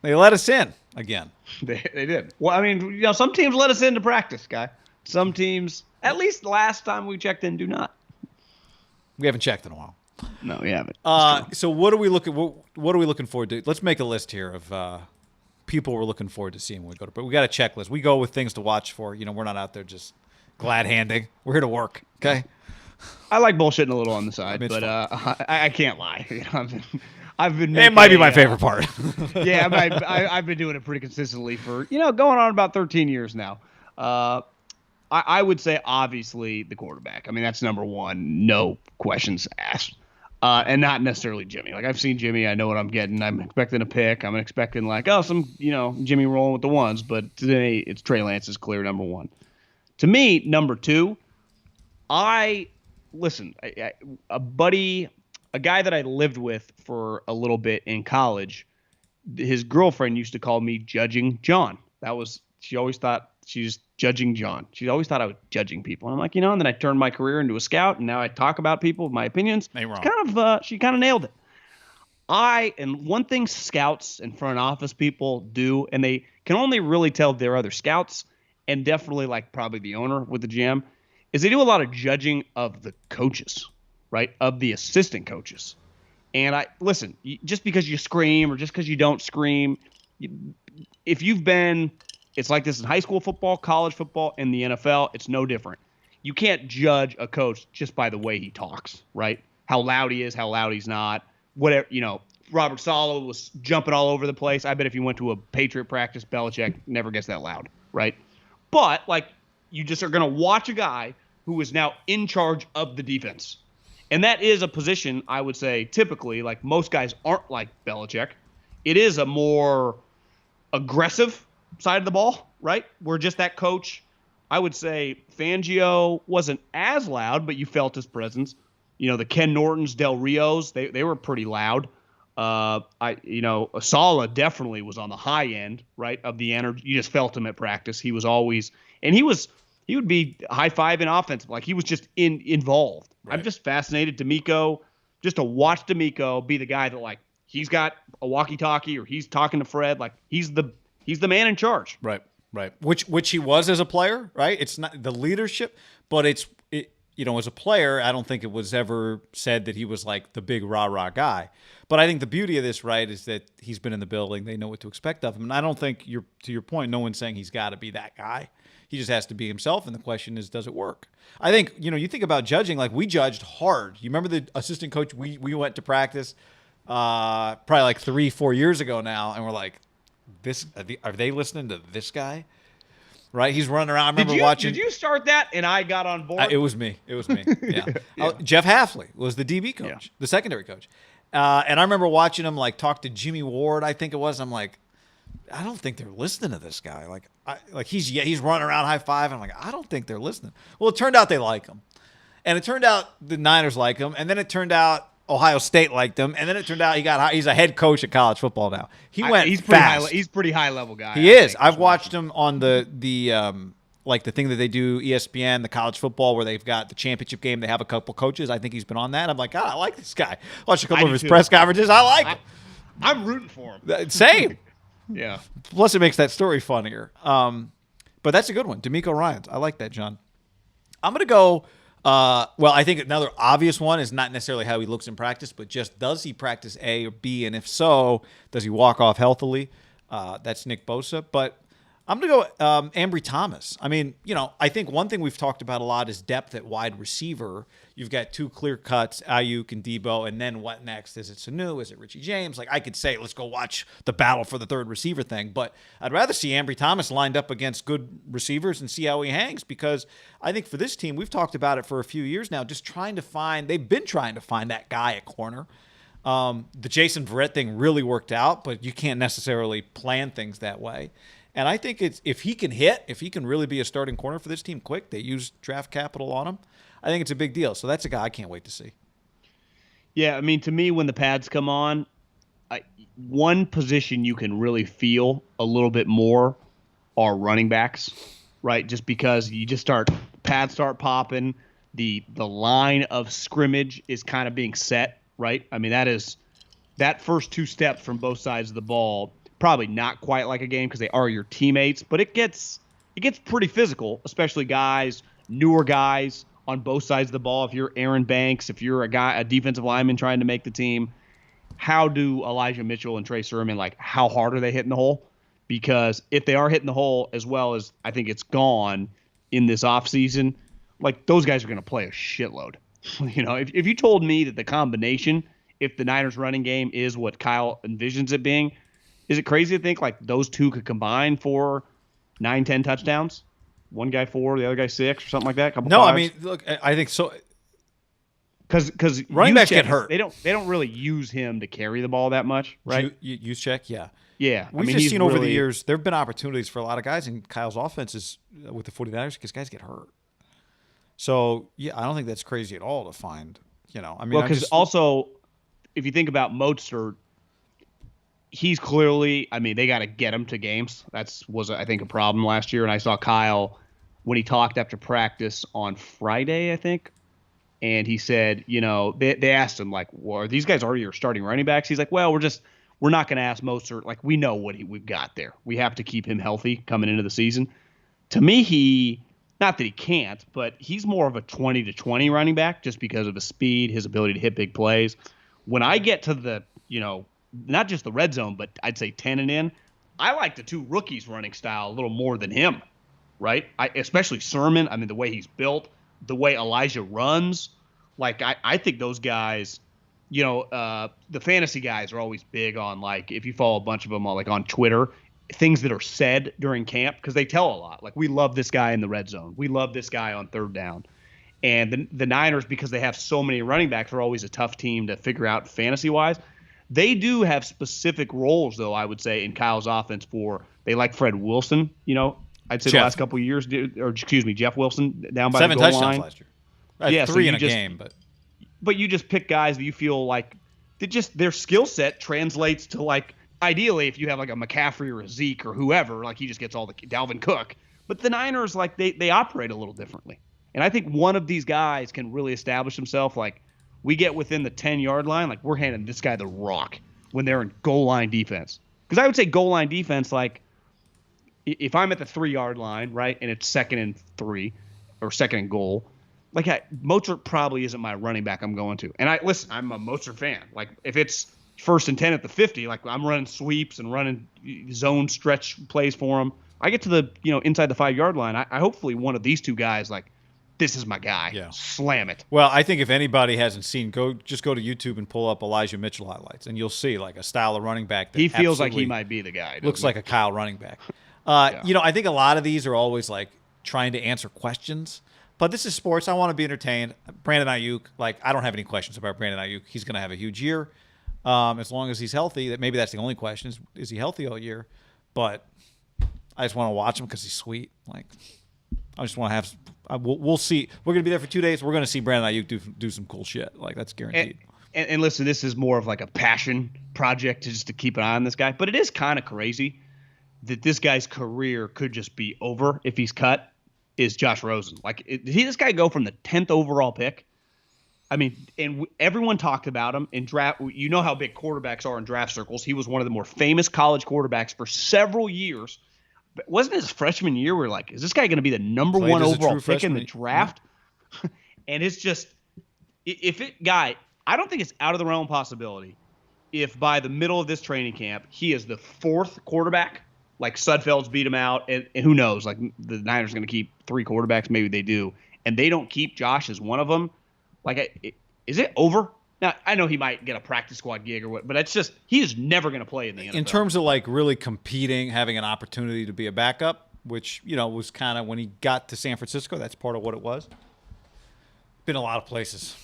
They let us in again. They did. Well, I mean, some teams let us into practice, Guy. Some teams, at least last time we checked in, do not. We haven't checked in a while. No, we haven't. So what are we looking forward to? Let's make a list here of people we're looking forward to seeing when we go to. But we got a checklist. We go with things to watch for. We're not out there just glad handing. We're here to work. Okay. I like bullshitting a little on the side, but I can't lie. I've been. It might be my favorite part. Yeah, I've been doing it pretty consistently for going on about 13 years now. I would say obviously the quarterback. I mean, that's number one, no questions asked, and not necessarily Jimmy. Like I've seen Jimmy, I know what I'm getting. I'm expecting a pick. I'm expecting some Jimmy rolling with the ones. But today it's Trey Lance is clear number one. To me, number two, a guy that I lived with for a little bit in college, his girlfriend used to call me Judging John. She always thought she's judging John. She always thought I was judging people. And I'm like, and then I turned my career into a scout, and now I talk about people, my opinions. Ain't wrong. She kind of nailed it. And one thing scouts and front office people do, and they can only really tell their other scouts, and definitely like probably the owner with the GM, is they do a lot of judging of the coaches, right? Of the assistant coaches. And listen, just because you scream or just because you don't scream, if you've been, it's like this in high school football, college football, and the NFL, it's no different. You can't judge a coach just by the way he talks, right? How loud he is, how loud he's not, whatever, Robert Saleh was jumping all over the place. I bet if you went to a Patriot practice, Belichick never gets that loud, right? But, you just are going to watch a guy who is now in charge of the defense. And that is a position, I would say, typically, most guys aren't like Belichick. It is a more aggressive side of the ball, right? Where just that coach, I would say Fangio wasn't as loud, but you felt his presence. The Ken Nortons, Del Rios, they were pretty loud. Saleh definitely was on the high end, right, of the energy. You just felt him at practice. He was always, and he would be high-fiving offensive. He was just involved. Right. I'm just fascinated, DeMeco, just to watch DeMeco be the guy that, he's got a walkie-talkie or he's talking to Fred. He's the man in charge. Right. Which he was as a player, right? It's not the leadership, but as a player, I don't think it was ever said that he was the big rah-rah guy. But I think the beauty of this, right, is that he's been in the building. They know what to expect of him. And I don't think, to your point, no one's saying he's got to be that guy. He just has to be himself, and the question is, does it work? I think, you think about judging, we judged hard. You remember the assistant coach we went to practice probably 3-4 years ago now, and we're like, are they listening to this guy? Right? He's running around. I remember watching. Did you start that and I got on board? It was me. Yeah. Yeah. Jeff Hafley was the DB coach, the secondary coach. And I remember watching him talk to Jimmy Ward, I think it was. I'm like, I don't think they're listening to this guy. He's running around high five. I'm like, I don't think they're listening. Well, it turned out they like him. And it turned out the Niners like him. And then it turned out Ohio State liked him. And then it turned out he's a head coach at college football now. He's fast. He's pretty high level guy. He is. I've watched him on the thing that they do, ESPN, the college football, where they've got the championship game. They have a couple coaches. I think he's been on that. I'm like, God, I like this guy. Watched a couple of his press conferences. I like him. I'm rooting for him. Same. Yeah. Plus, it makes that story funnier. But that's a good one. DeMeco Ryans. I like that, John. I'm going to go. I think another obvious one is not necessarily how he looks in practice, but just does he practice A or B? And if so, does he walk off healthily? That's Nick Bosa. But I'm going to go Ambry Thomas. I mean, I think one thing we've talked about a lot is depth at wide receiver. You've got two clear cuts, Ayuk and Debo, and then what next? Is it Sanu? Is it Richie James? I could say, let's go watch the battle for the third receiver thing, but I'd rather see Ambry Thomas lined up against good receivers and see how he hangs, because I think for this team, we've talked about it for a few years now, just they've been trying to find that guy at corner. The Jason Verrett thing really worked out, but you can't necessarily plan things that way. And I think if he can really be a starting corner for this team quick, they use draft capital on him, I think it's a big deal. So that's a guy I can't wait to see. Yeah, I mean, to me, when the pads come on, one position you can really feel a little bit more are running backs, right? Just because you just pads start popping, the line of scrimmage is kind of being set, right? I mean, that first two steps from both sides of the ball, probably not quite like a game because they are your teammates, but it gets pretty physical, especially newer guys on both sides of the ball. If you're Aaron Banks, if you're a defensive lineman trying to make the team, how do Elijah Mitchell and Trey Sermon, how hard are they hitting the hole? Because if they are hitting the hole as well as I think it's gone in this offseason, those guys are going to play a shitload. If you told me that the combination, if the Niners running game is what Kyle envisions it being, is it crazy to think those two could combine for 9-10 touchdowns? One guy 4, the other guy 6, or something like that. No, fives? I mean, look, I think so. Because running backs get hurt. They don't really use him to carry the ball that much, right? Use check, yeah. Yeah. We've just seen over the years, there have been opportunities for a lot of guys in Kyle's offenses with the 49ers because guys get hurt. So, yeah, I don't think that's crazy at all to find, because also, if you think about Mostert, he's clearly, they got to get him to games. That was, I think, a problem last year. And I saw Kyle when he talked after practice on Friday, I think. And he said, they asked him, well, are these guys already your starting running backs? He's like, well, we're not going to ask Mostert. We know what we've got there. We have to keep him healthy coming into the season. To me, not that he can't, but he's more of a 20 to 20 running back just because of his speed, his ability to hit big plays. When I get to the, not just the red zone, but I'd say 10 and in, I like the two rookies running style a little more than him, right? Especially Sermon. I mean, the way he's built, the way Elijah runs. Like, I think those guys, the fantasy guys are always big on, like, if you follow a bunch of them on Twitter, things that are said during camp, because they tell a lot. Like, we love this guy in the red zone. We love this guy on third down. And the Niners, because they have so many running backs, are always a tough team to figure out fantasy-wise. They do have specific roles, though, I would say, in Kyle's offense they like Fred Wilson, I'd say the last couple of years, Jeff Wilson down by the goal line. 7 touchdowns last year. Yeah, 3 in a game, But you just pick guys that you feel like their skill set translates to, like, ideally, if you have like a McCaffrey or a Zeke or whoever, like he just gets all the Dalvin Cook. But the Niners, like they operate a little differently. And I think one of these guys can really establish himself. Like, we get within the 10-yard line, like we're handing this guy the rock when they're in goal line defense. Because I would say goal line defense, like if I'm at the 3-yard line, right, and it's 2nd and 3 or 2nd and goal, like Mozart probably isn't my running back I'm going to. And I'm a Mozart fan. Like if it's 1st and 10 at the 50, like I'm running sweeps and running zone stretch plays for him. I get to the, inside the 5-yard line. I hopefully one of these two guys, like, this is my guy. Yeah. Slam it. Well, I think if anybody hasn't seen, just go to YouTube and pull up Elijah Mitchell highlights, and you'll see like a style of running back that he feels like he might be the guy. Looks like a Kyle running back. I think a lot of these are always like trying to answer questions. But this is sports. I want to be entertained. Brandon Ayuk, like I don't have any questions about Brandon Ayuk. He's going to have a huge year. As long as he's healthy, maybe that's the only question is he healthy all year? But I just want to watch him because he's sweet. Like, I just want to have. We'll see. We're going to be there for 2 days. We're going to see Brandon Ayuk do some cool shit. Like, that's guaranteed. And listen, this is more of like a passion project just to keep an eye on this guy. But it is kind of crazy that this guy's career could just be over if he's cut. Is Josh Rosen. Like, did this guy go from the 10th overall pick? I mean, and everyone talked about him in draft. You know how big quarterbacks are in draft circles. He was one of the more famous college quarterbacks for several years. But wasn't his freshman year where, like, is this guy going to be the number one overall pick in the draft? Yeah. And it's just, I don't think it's out of the realm possibility if by the middle of this training camp, he is the 4th quarterback. Like Sudfeld's beat him out, and who knows? Like the Niners are going to keep 3 quarterbacks, maybe they do, and they don't keep Josh as one of them. Like, is it over? Now I know he might get a practice squad gig or what, but it's just he is never going to play in the NFL. In terms of like really competing, having an opportunity to be a backup, which was kind of when he got to San Francisco, that's part of what it was. Been a lot of places.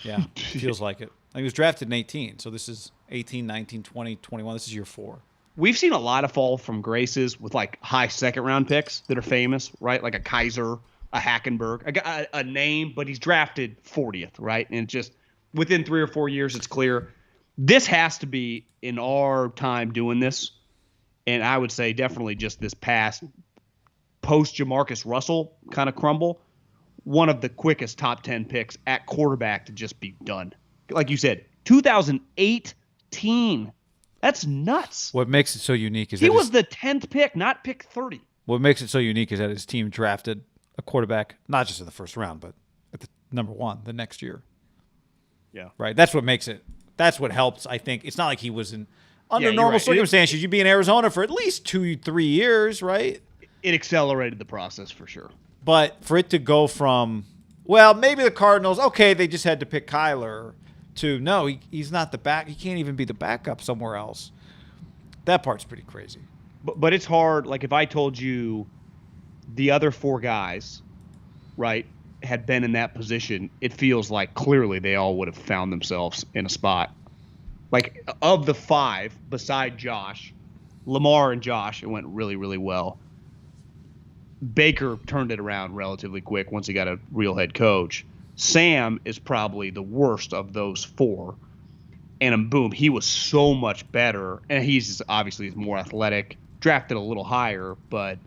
Yeah, feels like it. He was drafted in 18, so this is 18, 19, 20, 21. This is year 4. We've seen a lot of fall from graces with like high 2nd-round picks that are famous, right? Like a Kaiser, a Hackenberg, a name, but he's drafted 40th, right? And just within 3 or 4 years, it's clear. This has to be, in our time doing this, and I would say definitely just this past post-Jamarcus Russell kind of crumble, one of the quickest top 10 picks at quarterback to just be done. Like you said, 2018. That's nuts. What makes it so unique is he was the 10th pick, not pick 30. What makes it so unique is that his team drafted a quarterback, not just in the first round, but at the number 1 the next year. Yeah. Right. That's what makes it. That's what helps. I think it's not like he was under normal right. circumstances. You'd be in Arizona for at least 2-3 years, right? It accelerated the process for sure. But for it to go from, well, maybe the Cardinals, okay, they just had to pick Kyler, to no, he's not the back. He can't even be the backup somewhere else. That part's pretty crazy. But it's hard. Like if I told you the other 4 guys, right, had been in that position, it feels like clearly they all would have found themselves in a spot. Like of the 5, beside Josh, Lamar and Josh, it went really, really well. Baker turned it around relatively quick once he got a real head coach. Sam is probably the worst of those 4. And boom, he was so much better. And he's obviously more athletic, drafted a little higher, but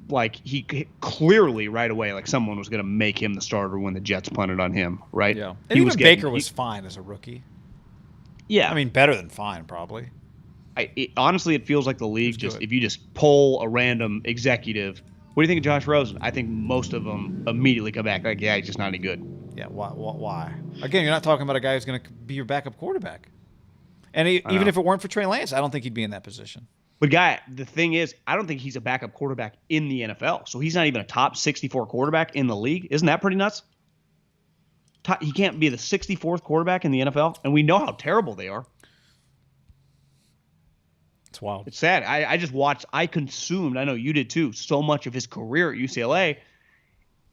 like he clearly right away, like someone was going to make him the starter when the Jets punted on him, right? Yeah. And even Baker was fine as a rookie. Yeah. I mean, better than fine, probably. Honestly, it feels like the league just, if you just poll a random executive, What do you think of Josh Rosen? I think most of them immediately come back like, yeah, he's just not any good. Yeah, why? Again, you're not talking about a guy who's going to be your backup quarterback. And even if it weren't for Trey Lance, I don't think he'd be in that position. But, Guy, the thing is, I don't think he's a backup quarterback in the NFL. So he's not even a top 64 quarterback in the league. Isn't that pretty nuts? He can't be the 64th quarterback in the NFL, and we know how terrible they are. It's wild. It's sad. I consumed, I know you did too, so much of his career at UCLA,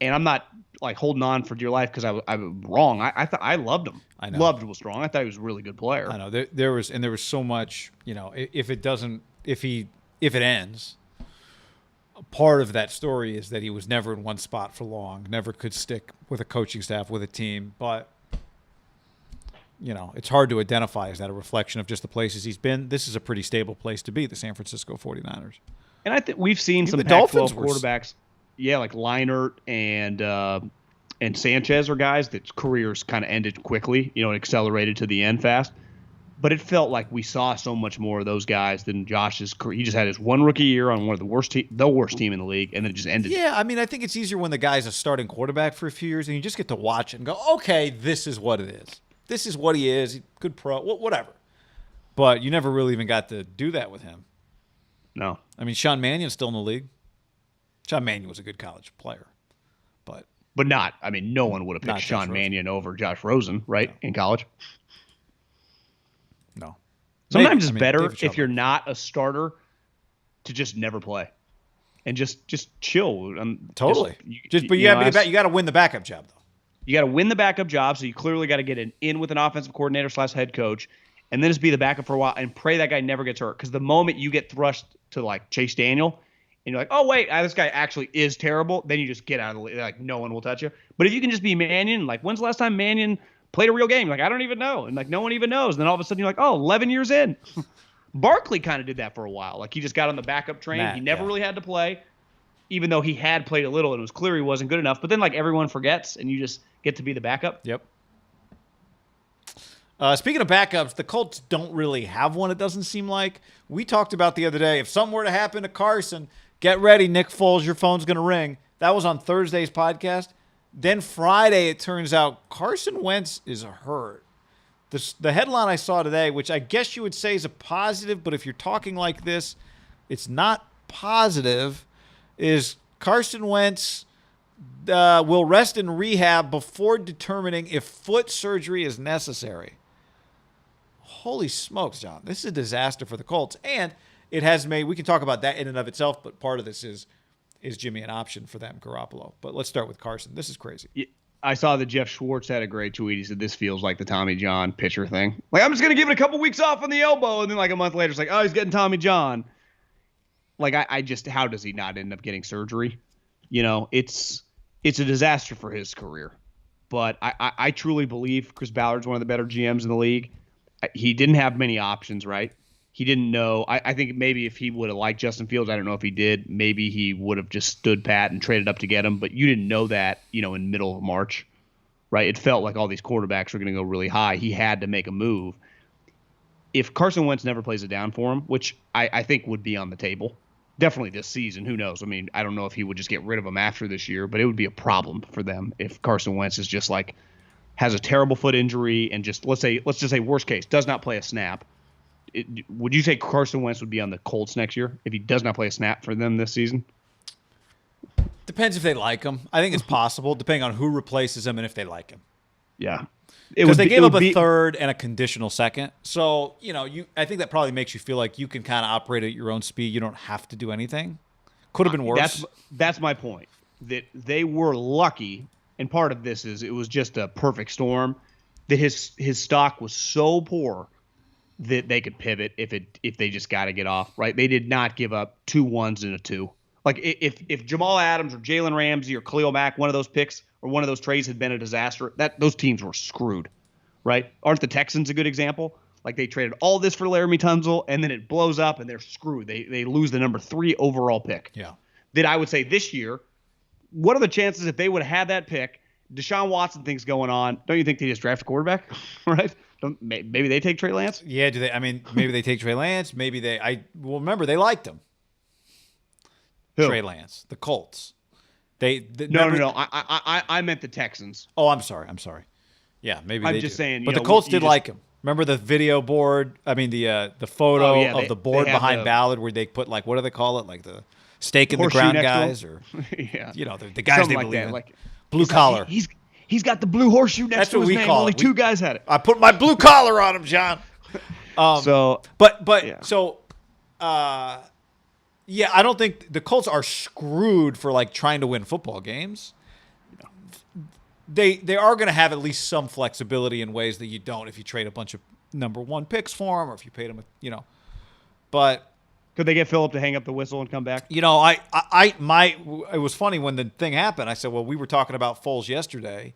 and I'm not like holding on for dear life because I'm wrong. I thought I loved him. I know. Loved was strong. I thought he was a really good player. I know there was so much. If it ends, part of that story is that he was never in one spot for long, never could stick with a coaching staff, with a team. But it's hard to identify. Is that a reflection of just the places he's been? This is a pretty stable place to be, the San Francisco 49ers. And I think we've seen some the Pac-12 Dolphins quarterbacks. Yeah, like Leinart and Sanchez are guys that careers kind of ended quickly, accelerated to the end fast. But it felt like we saw so much more of those guys than Josh's career. He just had his one rookie year on one of the worst team in the league, and then it just ended. Yeah, I mean, I think it's easier when the guy's a starting quarterback for a few years, and you just get to watch it and go, okay, this is what it is. This is what he is. Good pro, whatever. But you never really even got to do that with him. No. I mean, Sean Mannion's still in the league. Sean Mannion was a good college player, but not. I mean, no one would have picked Sean Mannion over Josh Rosen, right, in college. No. Sometimes it's better if you're not a starter to just never play and just chill. Totally. But you got to win the backup job, though. You got to win the backup job, so you clearly got to get in with an offensive coordinator / head coach, and then just be the backup for a while and pray that guy never gets hurt. Because the moment you get thrust to like Chase Daniel, and you're like, oh, wait, this guy actually is terrible, then you just get out of the league. Like, no one will touch you. But if you can just be Mannion, like, when's the last time Mannion played a real game? Like, I don't even know. And, like, no one even knows. And then all of a sudden you're like, oh, 11 years in. Barkley kind of did that for a while. Like, he just got on the backup train. He never really had to play, even though he had played a little and it was clear he wasn't good enough. But then, like, everyone forgets, and you just get to be the backup. Yep. Speaking of backups, the Colts don't really have one, it doesn't seem like. We talked about the other day, if something were to happen to Carson, get ready, Nick Foles, your phone's going to ring. That was on Thursday's podcast. Then Friday, it turns out Carson Wentz is hurt. The headline I saw today, which I guess you would say is a positive, but if you're talking like this, it's not positive, is Carson Wentz will rest in rehab before determining if foot surgery is necessary. Holy smokes, John. This is a disaster for the Colts. And it has made, we can talk about that in and of itself, but part of this is Jimmy an option for them, Garoppolo. But let's start with Carson. This is crazy. Yeah, I saw that Jeff Schwartz had a great tweet. He said, this feels like the Tommy John pitcher thing. Like, I'm just going to give it a couple weeks off on the elbow. And then like a month later, it's like, oh, he's getting Tommy John. Like, I just, how does he not end up getting surgery? It's a disaster for his career. But I truly believe Chris Ballard's one of the better GMs in the league. He didn't have many options, right? He didn't know. I think maybe if he would have liked Justin Fields, I don't know if he did, maybe he would have just stood pat and traded up to get him. But you didn't know that, in middle of March, right? It felt like all these quarterbacks were going to go really high. He had to make a move. If Carson Wentz never plays it down for him, which I think would be on the table, definitely this season, who knows? I mean, I don't know if he would just get rid of him after this year, but it would be a problem for them if Carson Wentz is just like has a terrible foot injury and just let's just say worst case does not play a snap. Would you say Carson Wentz would be on the Colts next year if he does not play a snap for them this season? Depends if they like him. I think it's possible, depending on who replaces him and if they like him. Yeah. Because they gave up a third and a conditional second. So, I think that probably makes you feel like you can kind of operate at your own speed. You don't have to do anything. Could have been worse. That's my point. That they were lucky, and part of this is it was just a perfect storm, that his stock was so poor that they could pivot if they just got to get off, right? They did not give up 2 1s and a 2. Like if Jamal Adams or Jalen Ramsey or Khalil Mack, one of those picks or one of those trades had been a disaster, those teams were screwed, right? Aren't the Texans a good example? Like they traded all this for Laramie Tunsil and then it blows up and they're screwed. They lose the number 3 overall pick. Yeah. That I would say this year, what are the chances if they would have had that pick? Deshaun Watson things going on. Don't you think they just draft a quarterback, right? Maybe they take Trey Lance? Yeah, do they? I mean, maybe they take Trey Lance. Maybe remember, they liked him. Who? Trey Lance, the Colts. No. I meant the Texans. Oh, I'm sorry. Yeah, maybe I'm they just do. saying. But the Colts did like him. Remember the video board? I mean, the photo of the board behind Ballard where they put, like, what do they call it? Like the stake in the ground guys, or yeah, the guys something they like believe that. in. Like Blue collar. He's got the blue horseshoe next That's to what his we name. call Only it. two guys had it. I put my blue collar on him, John. Yeah, I don't think the Colts are screwed for, like, trying to win football games. They are going to have at least some flexibility in ways that you don't if you trade a bunch of number 1 picks for them, or if you paid them, But could they get Phillip to hang up the whistle and come back? it was funny when the thing happened. I said, well, we were talking about Foles yesterday.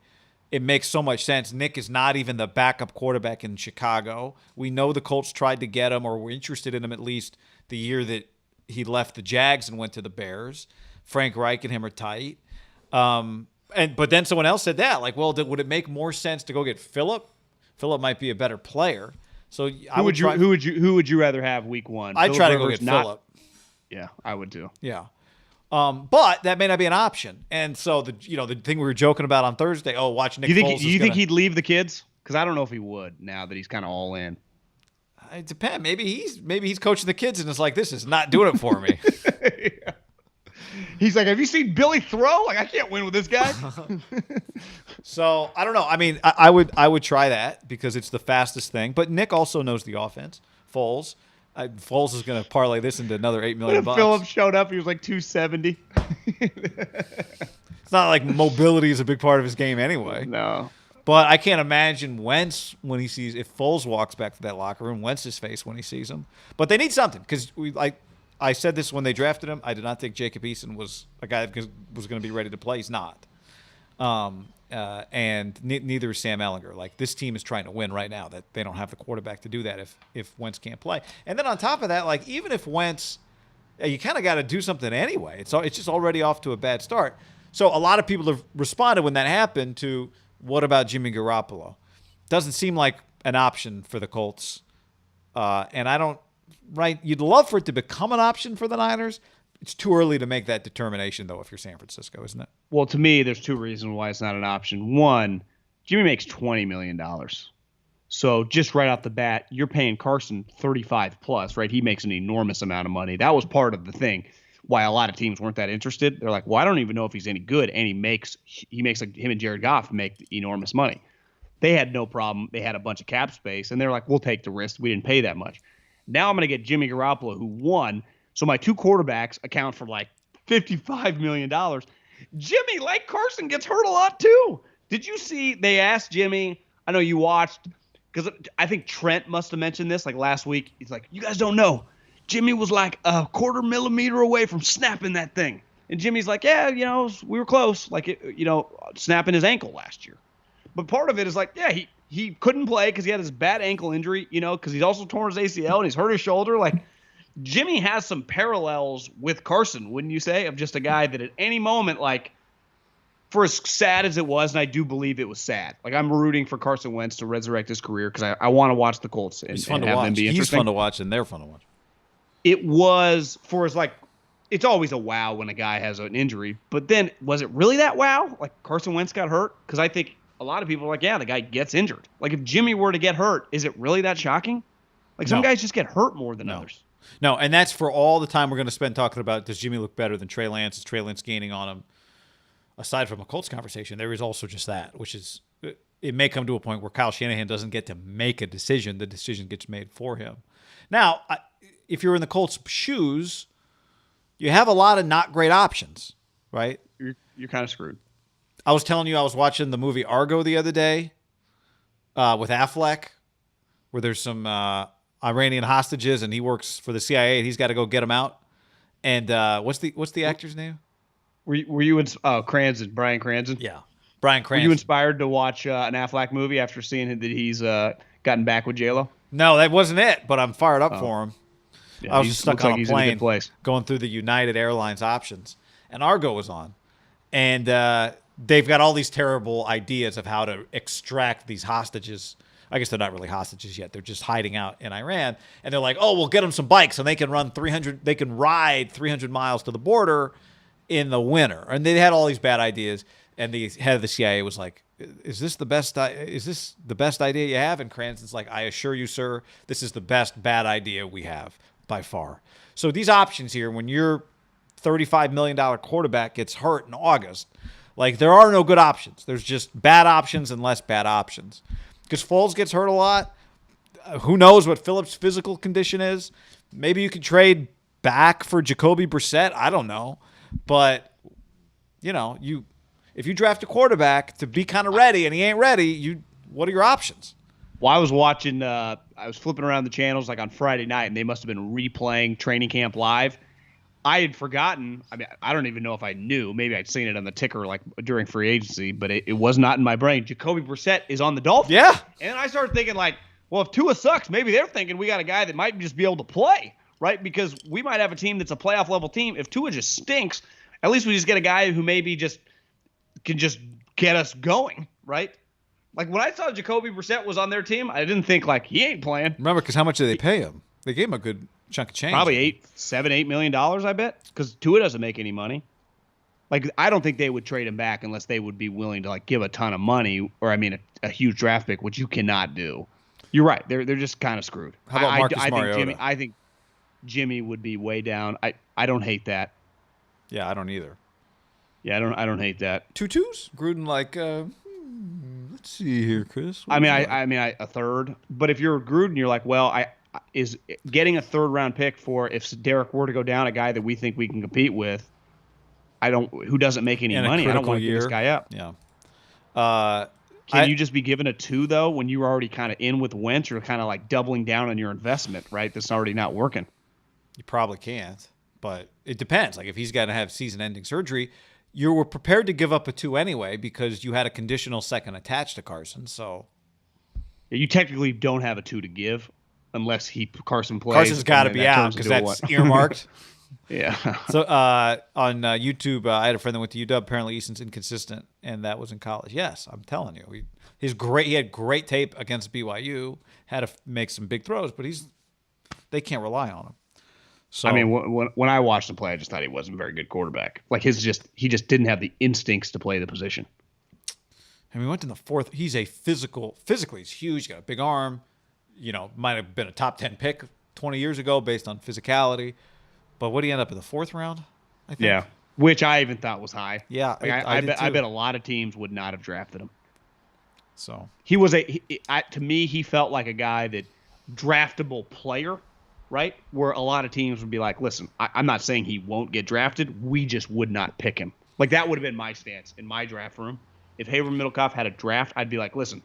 It makes so much sense. Nick is not even the backup quarterback in Chicago. We know the Colts tried to get him, or were interested in him at least the year that he left the Jags and went to the Bears. Frank Reich and him are tight. But then someone else said that, like, well, would it make more sense to go get Phillip? Phillip might be a better player. So who would you rather have week 1? I'd try to go get Phillip. Yeah, I would too. Yeah. But that may not be an option. And so the thing we were joking about on Thursday, watch Nick Foles. Do you think he'd leave the kids? Because I don't know if he would now that he's kind of all in. It depends. Maybe he's coaching the kids and it's like, this is not doing it for me. Yeah. He's like, have you seen Billy throw? Like, I can't win with this guy. So I don't know. I mean, I would try that because it's the fastest thing. But Nick also knows the offense. Foles is going to parlay this into another $8 million. Phillip showed up. He was like 270. It's not like mobility is a big part of his game anyway. No. But I can't imagine Wentz when he sees, if Foles walks back to that locker room, Wentz's face when he sees him. But they need something because I said this when they drafted him. I did not think Jacob Eason was a guy that was going to be ready to play. He's not. And neither is Sam Ehlinger. Like, this team is trying to win right now. That they don't have the quarterback to do that if Wentz can't play. And then on top of that, like, even if Wentz, you kind of got to do something anyway. It's just already off to a bad start. So a lot of people have responded when that happened to, what about Jimmy Garoppolo? Doesn't seem like an option for the Colts. And I don't. Right, you'd love for it to become an option for the Niners. It's too early to make that determination, though, if you're San Francisco, isn't it? Well, to me, there's 2 reasons why it's not an option. One, Jimmy makes $20 million. So just right off the bat, you're paying Carson 35 plus, right? He makes an enormous amount of money. That was part of the thing why a lot of teams weren't that interested. They're like, well, I don't even know if he's any good. And he makes like him and Jared Goff make enormous money. They had no problem. They had a bunch of cap space, and they're like, we'll take the risk. We didn't pay that much. Now I'm going to get Jimmy Garoppolo, who won. So my 2 quarterbacks account for like $55 million. Jimmy, like Carson, gets hurt a lot too. Did you see they asked Jimmy? I know you watched, because I think Trent must have mentioned this like last week. He's like, you guys don't know. Jimmy was like a quarter millimeter away from snapping that thing. And Jimmy's like, yeah, we were close. Like, snapping his ankle last year. But part of it is like, yeah, he couldn't play because he had this bad ankle injury, because he's also torn his ACL and he's hurt his shoulder. Like, Jimmy has some parallels with Carson, wouldn't you say, of just a guy that at any moment, like, for as sad as it was, and I do believe it was sad, like, I'm rooting for Carson Wentz to resurrect his career because I want to watch the Colts and, He's fun and to have watch. them be He's interesting. fun to watch, and they're fun to watch. It was for as, like, it's always a wow when a guy has an injury, but then was it really that wow? Like, Carson Wentz got hurt? Because I think a lot of people are like, yeah, the guy gets injured. Like, if Jimmy were to get hurt, is it really that shocking? Like, some guys just get hurt more than others. No, and that's for all the time we're going to spend talking about, does Jimmy look better than Trey Lance? Is Trey Lance gaining on him? Aside from a Colts conversation, there is also just that, which is, it may come to a point where Kyle Shanahan doesn't get to make a decision. The decision gets made for him. Now, if you're in the Colts' shoes, you have a lot of not great options, right? You're kind of screwed. I was telling you I was watching the movie Argo the other day with Affleck, where there's some Iranian hostages, and he works for the CIA, and he's got to go get them out. And what's the actor's name? Were you Cranston, Bryan Cranston? Yeah, Bryan Cranston. Were you inspired to watch an Affleck movie after seeing that he's gotten back with J-Lo? No, that wasn't it, but I'm fired up for him. Yeah, I was just stuck on a plane in a good place. Going through the United Airlines options, and Argo was on. And they've got all these terrible ideas of how to extract these hostages I guess they're not really hostages yet. They're just hiding out in Iran. And they're like, oh, we'll get them some bikes and they can ride 300 miles to the border in the winter. And they had all these bad ideas. And the head of the CIA was like, is this the best idea you have? And Cranston's like, I assure you, sir, this is the best bad idea we have by far. So these options here, when your $35 million quarterback gets hurt in August, like there are no good options. There's just bad options and less bad options. Because Foles gets hurt a lot. Who knows what Phillips' physical condition is? Maybe you could trade back for Jacoby Brissett. I don't know. But, if you draft a quarterback to be kind of ready and he ain't ready, what are your options? Well, I was watching, I was flipping around the channels like on Friday night, and they must have been replaying Training Camp Live. I had forgotten. I mean, I don't even know if I knew. Maybe I'd seen it on the ticker like during free agency, but it was not in my brain. Jacoby Brissett is on the Dolphins. Yeah. And I started thinking like, well, if Tua sucks, maybe they're thinking we got a guy that might just be able to play, right? Because we might have a team that's a playoff level team. If Tua just stinks, at least we just get a guy who maybe just can just get us going, right? Like when I saw Jacoby Brissett was on their team, I didn't think like he ain't playing. Remember, because how much did they pay him? They gave him a good chunk of change. Probably $8 million, I bet, because Tua doesn't make any money. Like I don't think they would trade him back unless they would be willing to like give a ton of money, or I mean a huge draft pick, which you cannot do. You're right; they're just kind of screwed. How about Marcus Mariota? I think Jimmy would be way down. I don't hate that. Yeah, I don't either. Yeah, I don't hate that. 2-2s? Gruden like, let's see here, Chris. I mean, a third. But if you're Gruden, you're like, well, is getting a third round pick for if Derek were to go down, a guy that we think we can compete with. Who doesn't make any money. I don't want to give this guy up. Yeah. Can you just be given a 2 though when you were already kind of in with Wentz? You're kind of like doubling down on your investment, right? That's already not working. You probably can't, but it depends. Like if he's got to have season-ending surgery, you were prepared to give up a 2 anyway because you had a conditional second attached to Carson. So you technically don't have a 2 to give unless Carson plays. Carson's got to be out because that's earmarked. Yeah. So on YouTube, I had a friend that went to UW. Apparently, Easton's inconsistent, and that was in college. Yes, I'm telling you, he had great tape against BYU. Had to make some big throws, but they can't rely on him. So I mean, when I watched him play, I just thought he wasn't a very good quarterback. Like he just didn't have the instincts to play the position. And we went in the fourth. He's physically he's huge. He's got a big arm. Might have been a top 10 pick 20 years ago based on physicality. But what did he end up in the 4th round? I think. Yeah, which I even thought was high. Yeah, I bet a lot of teams would not have drafted him. So he was to me, he felt like a guy that draftable player, right? Where a lot of teams would be like, listen, I'm not saying he won't get drafted. We just would not pick him. Like that would have been my stance in my draft room. If Haber Middlecoff had a draft, I'd be like, listen,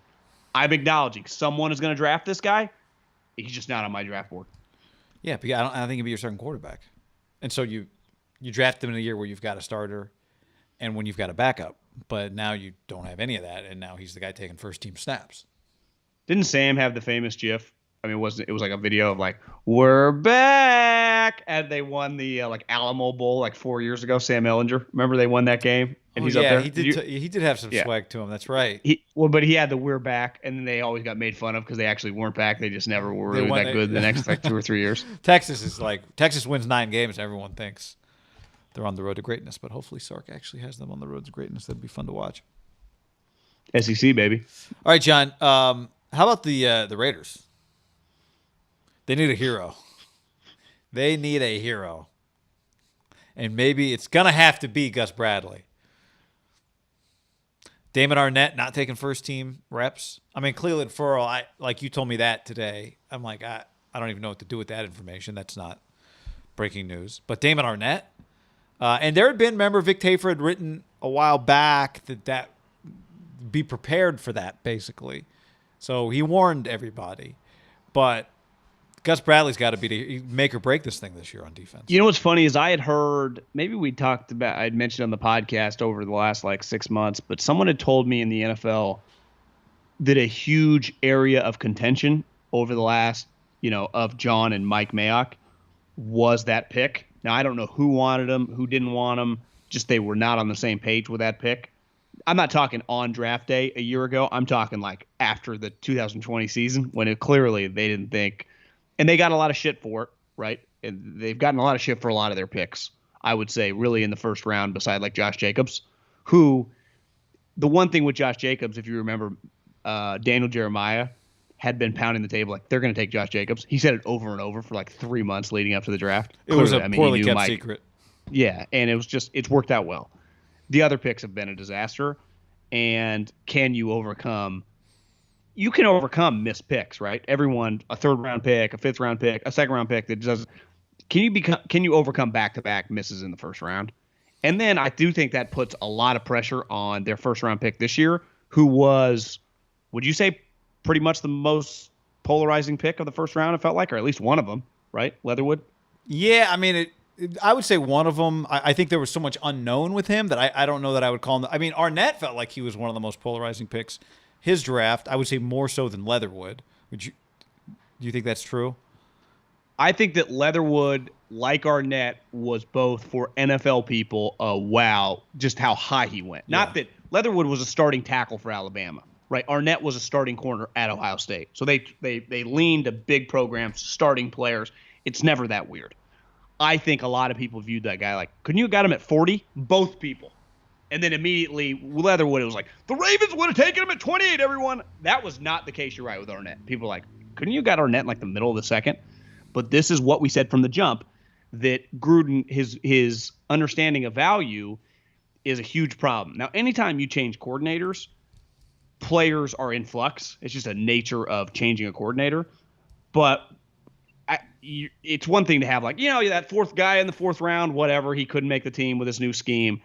I'm acknowledging someone is going to draft this guy. He's just not on my draft board. Yeah, but I don't think he'd be your starting quarterback. And so you draft him in a year where you've got a starter and when you've got a backup. But now you don't have any of that, and now he's the guy taking first-team snaps. Didn't Sam have the famous GIF? I mean, it was like a video of like, we're back, and they won the like Alamo Bowl like 4 years ago. Sam Ellinger, remember they won that game? And he's up there. He did have some swag to him. That's right. But he had the "we're back," and then they always got made fun of because they actually weren't back. They just never were really that good the next like 2 or 3 years. Texas wins 9 games. Everyone thinks they're on the road to greatness, but hopefully Sark actually has them on the road to greatness. That'd be fun to watch. SEC baby. All right, John. How about the Raiders? They need a hero. They need a hero, and maybe it's gonna have to be Gus Bradley. Damon Arnett not taking first-team reps. I mean, Cleveland Furl, like you told me that today. I'm like, I don't even know what to do with that information. That's not breaking news. But Damon Arnett, and there had been, remember, Vic Tafur had written a while back that be prepared for that, basically. So he warned everybody. But Gus Bradley's got to be the make or break this thing this year on defense. You know what's funny is I had heard, maybe I'd mentioned on the podcast over the last like 6 months, but someone had told me in the NFL that a huge area of contention over the last, of John and Mike Mayock was that pick. Now, I don't know who wanted him, who didn't want him, just they were not on the same page with that pick. I'm not talking on draft day a year ago. I'm talking like after the 2020 season when clearly they didn't think, and they got a lot of shit for it, right? And they've gotten a lot of shit for a lot of their picks. I would say really in the first round, beside like Josh Jacobs, who the one thing with Josh Jacobs, if you remember, Daniel Jeremiah had been pounding the table like they're going to take Josh Jacobs. He said it over and over for like 3 months leading up to the draft. It was a poorly kept secret. Yeah, and it's worked out well. The other picks have been a disaster. And can you overcome? You can overcome missed picks, right? Everyone, a third round pick, a fifth round pick, a second round pick that does. Can you overcome back-to-back misses in the first round? And then I do think that puts a lot of pressure on their first round pick this year, who was, would you say, pretty much the most polarizing pick of the first round, it felt like, or at least one of them, right? Leatherwood? Yeah, I mean, I would say one of them. I think there was so much unknown with him that I don't know that I would call him. I mean, Arnett felt like he was one of the most polarizing picks. His draft, I would say more so than Leatherwood. Do you think that's true? I think that Leatherwood, like Arnett, was both for NFL people. Wow, just how high he went. Yeah. Not that Leatherwood was a starting tackle for Alabama, right? Arnett was a starting corner at Ohio State. So they leaned to big programs, starting players. It's never that weird. I think a lot of people viewed that guy like, couldn't you have got him at 40? Both people. And then immediately, Leatherwood, it was like, the Ravens would have taken him at 28, everyone. That was not the case, you're right, with Arnett. People were like, couldn't you have got Arnett in like the middle of the second? But this is what we said from the jump, that Gruden, his understanding of value is a huge problem. Now, anytime you change coordinators, players are in flux. It's just a nature of changing a coordinator. But it's one thing to have like, that fourth guy in the fourth round, whatever, he couldn't make the team with this new scheme.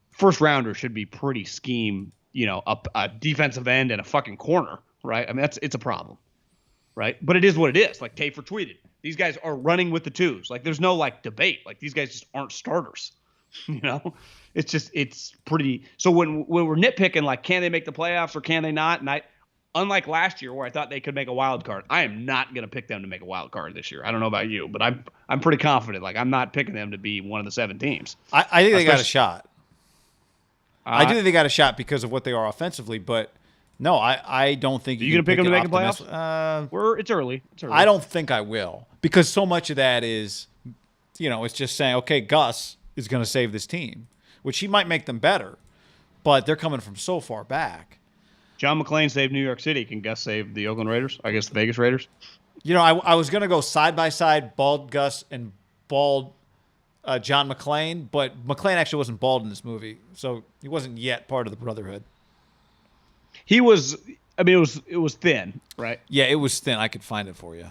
First rounder should be pretty scheme, a defensive end and a fucking corner, right? I mean, it's a problem, right? But it is what it is. Like Tafer tweeted, these guys are running with the twos. Like there's no like debate. Like these guys just aren't starters, It's pretty. So when we're nitpicking, like, can they make the playoffs or can they not? And unlike last year where I thought they could make a wild card, I am not going to pick them to make a wild card this year. I don't know about you, but I'm pretty confident. Like I'm not picking them to be one of the 7 teams. I think they got a shot. I do think they got a shot because of what they are offensively, but no, I don't think you going to pick them to make the playoffs? It's early. I don't think I will because so much of that is, it's just saying, okay, Gus is going to save this team, which he might make them better, but they're coming from so far back. John McClain saved New York City. Can Gus save the Oakland Raiders? I guess the Vegas Raiders? I was going to go side by side, bald Gus and bald John McClain, but McClain actually wasn't bald in this movie, so he wasn't yet part of the Brotherhood. He was. I mean, it was thin, right? Yeah, it was thin. I could find it for you.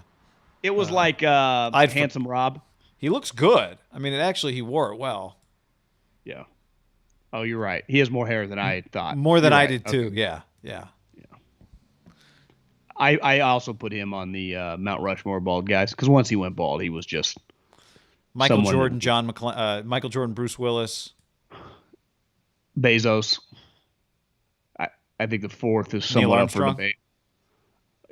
It was like Handsome Rob. He looks good. I mean, he wore it well. Yeah. Oh, you're right. He has more hair than I thought. More than I did too. Okay. Yeah. I also put him on the Mount Rushmore bald guys because once he went bald, he was just Michael Jordan, Bruce Willis, Bezos. I think the fourth is somewhat up for debate.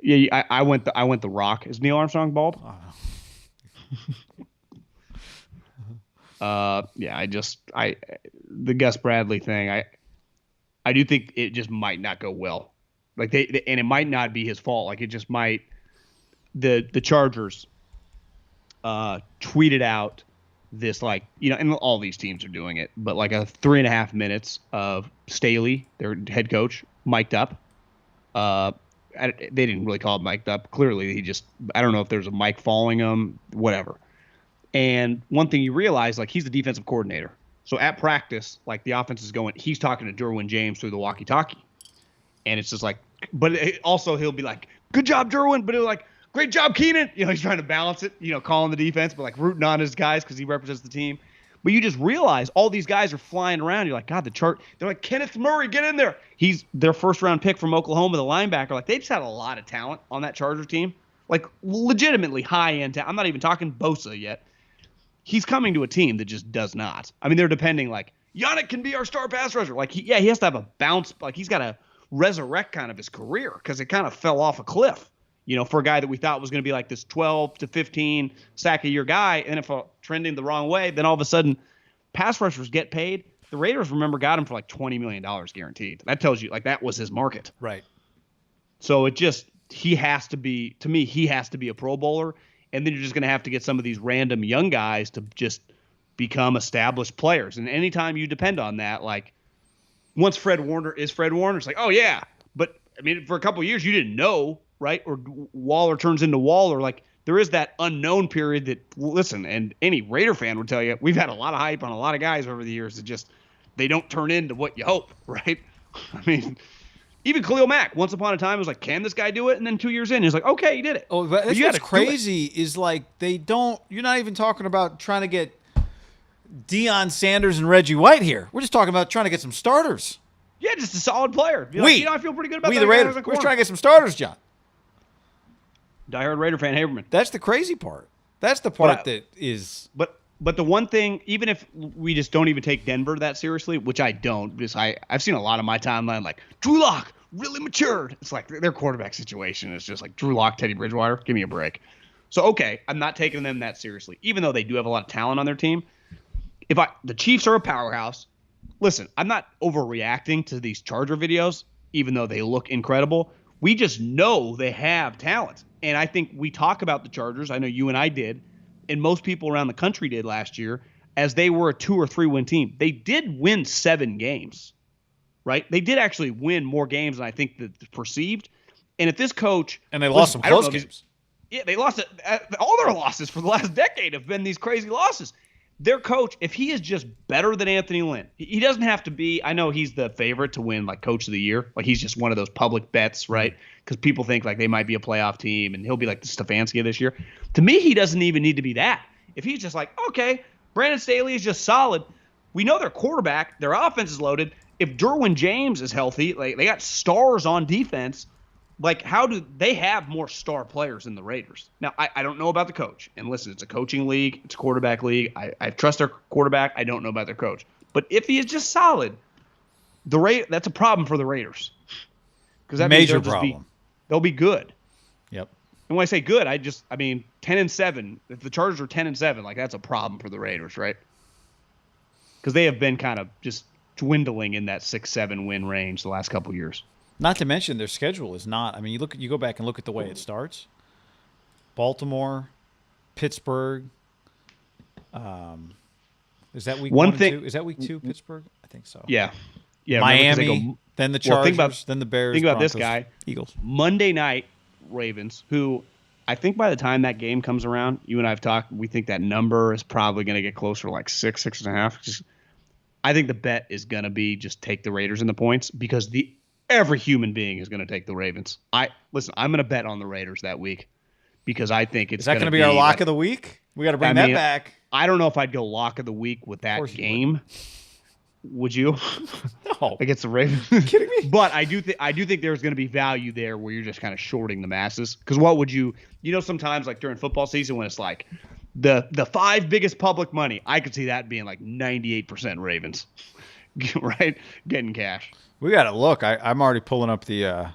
Yeah, I went the Rock. Is Neil Armstrong bald? The Gus Bradley thing. I do think it just might not go well. Like and it might not be his fault. Like it just might. The Chargers tweeted out this and all these teams are doing it, but like a 3.5 minutes of Staley, their head coach, mic'd up. They didn't really call it mic'd up. Clearly, I don't know if there's a mic following him, whatever. And one thing you realize, like he's the defensive coordinator. So at practice, like the offense is going, he's talking to Derwin James through the walkie-talkie. And it's just like, but also he'll be like, good job, Derwin. But he'll like, great job, Keenan. He's trying to balance it, calling the defense, but like rooting on his guys because he represents the team. But you just realize all these guys are flying around. You're like, God, they're like, Kenneth Murray, get in there. He's their first round pick from Oklahoma, the linebacker. Like they just had a lot of talent on that Chargers team. Like legitimately high end talent. I'm not even talking Bosa yet. He's coming to a team that just does not. I mean, they're depending like Yannick can be our star pass rusher. Like he has to have a bounce. Like he's got to resurrect kind of his career because it kind of fell off a cliff. For a guy that we thought was going to be like this 12 to 15 sack a year guy, and if trending the wrong way, then all of a sudden pass rushers get paid the Raiders, remember, got him for like $20 million guaranteed. That tells you, like, that was his market. Right. So he has to be a Pro Bowler, and then you're just going to have to get some of these random young guys to just become established players. And anytime you depend on that, like, once Fred Warner, it's like, oh, yeah. But, I mean, for a couple of years, you didn't know, right? Or Waller turns into Waller. Like, there is that unknown period that, listen, and any Raider fan would tell you, we've had a lot of hype on a lot of guys over the years that just, they don't turn into what you hope, right? I mean, even Khalil Mack, once upon a time, was like, can this guy do it? And then 2 years in, he's like, okay, he did it. Oh, but that's what's crazy is, like, you're not even talking about trying to get Deion Sanders and Reggie White here. We're just talking about trying to get some starters. Yeah, just a solid player. I feel pretty good about that. The Raiders. We're trying to get some starters, John. Diehard Raider fan, Haberman. That's the crazy part. That's the part that is. But the one thing, even if we just don't even take Denver that seriously, which I don't, because I've seen a lot of my timeline like Drew Lock really matured. It's like their quarterback situation is just like Drew Lock, Teddy Bridgewater. Give me a break. So okay, I'm not taking them that seriously, even though they do have a lot of talent on their team. The Chiefs are a powerhouse. Listen, I'm not overreacting to these Charger videos, even though they look incredible. We just know they have talent. And I think we talk about the Chargers. I know you and I did, and most people around the country did last year, as they were a 2 or 3 win team. They did win 7 games, right? They did actually win more games than I think that perceived. And if this coach – and they lost some close games. Yeah, they lost it. All their losses for the last decade have been these crazy losses. Their coach, if he is just better than Anthony Lynn, he doesn't have to be – I know he's the favorite to win, like, Coach of the Year. Like, he's just one of those public bets, right? Because people think, like, they might be a playoff team, and he'll be like the Stefanski this year. To me, he doesn't even need to be that. If he's just like, okay, Brandon Staley is just solid. We know their quarterback. Their offense is loaded. If Derwin James is healthy, like, they got stars on defense. Like, how do they have more star players than the Raiders? Now, I don't know about the coach. And listen, it's a coaching league. It's a quarterback league. I trust their quarterback. I don't know about their coach. But if he is just solid, that's a problem for the Raiders. Because that major problem. They'll be good. Yep. And when I say good, I mean 10-7. If the Chargers are 10-7, like, that's a problem for the Raiders, right? Because they have been kind of just dwindling in that 6-7 win range the last couple years. Not to mention their schedule is not. I mean, you go back and look at the way it starts. Baltimore, Pittsburgh. Is that week 1 and 2? Is that week 2, Pittsburgh? I think so. Yeah. Miami, then the Chargers, then the Bears. Think about Broncos, this guy. Eagles. Monday night Ravens, who I think by the time that game comes around, you and I have talked, we think that number is probably going to get closer to like 6.5. I think the bet is going to be just take the Raiders in the points because every human being is going to take the Ravens. I'm going to bet on the Raiders that week because I think it's. Is that going to be our lock of the week? We got to bring that back. I don't know if I'd go lock of the week with that game. Would you? No. Against the Ravens? Are you kidding me? But I do think there's going to be value there where you're just kind of shorting the masses. Because what would you sometimes like during football season when it's like the 5 biggest public money, I could see that being like 98% Ravens, right? Getting cash. We got to look. I'm already pulling up the.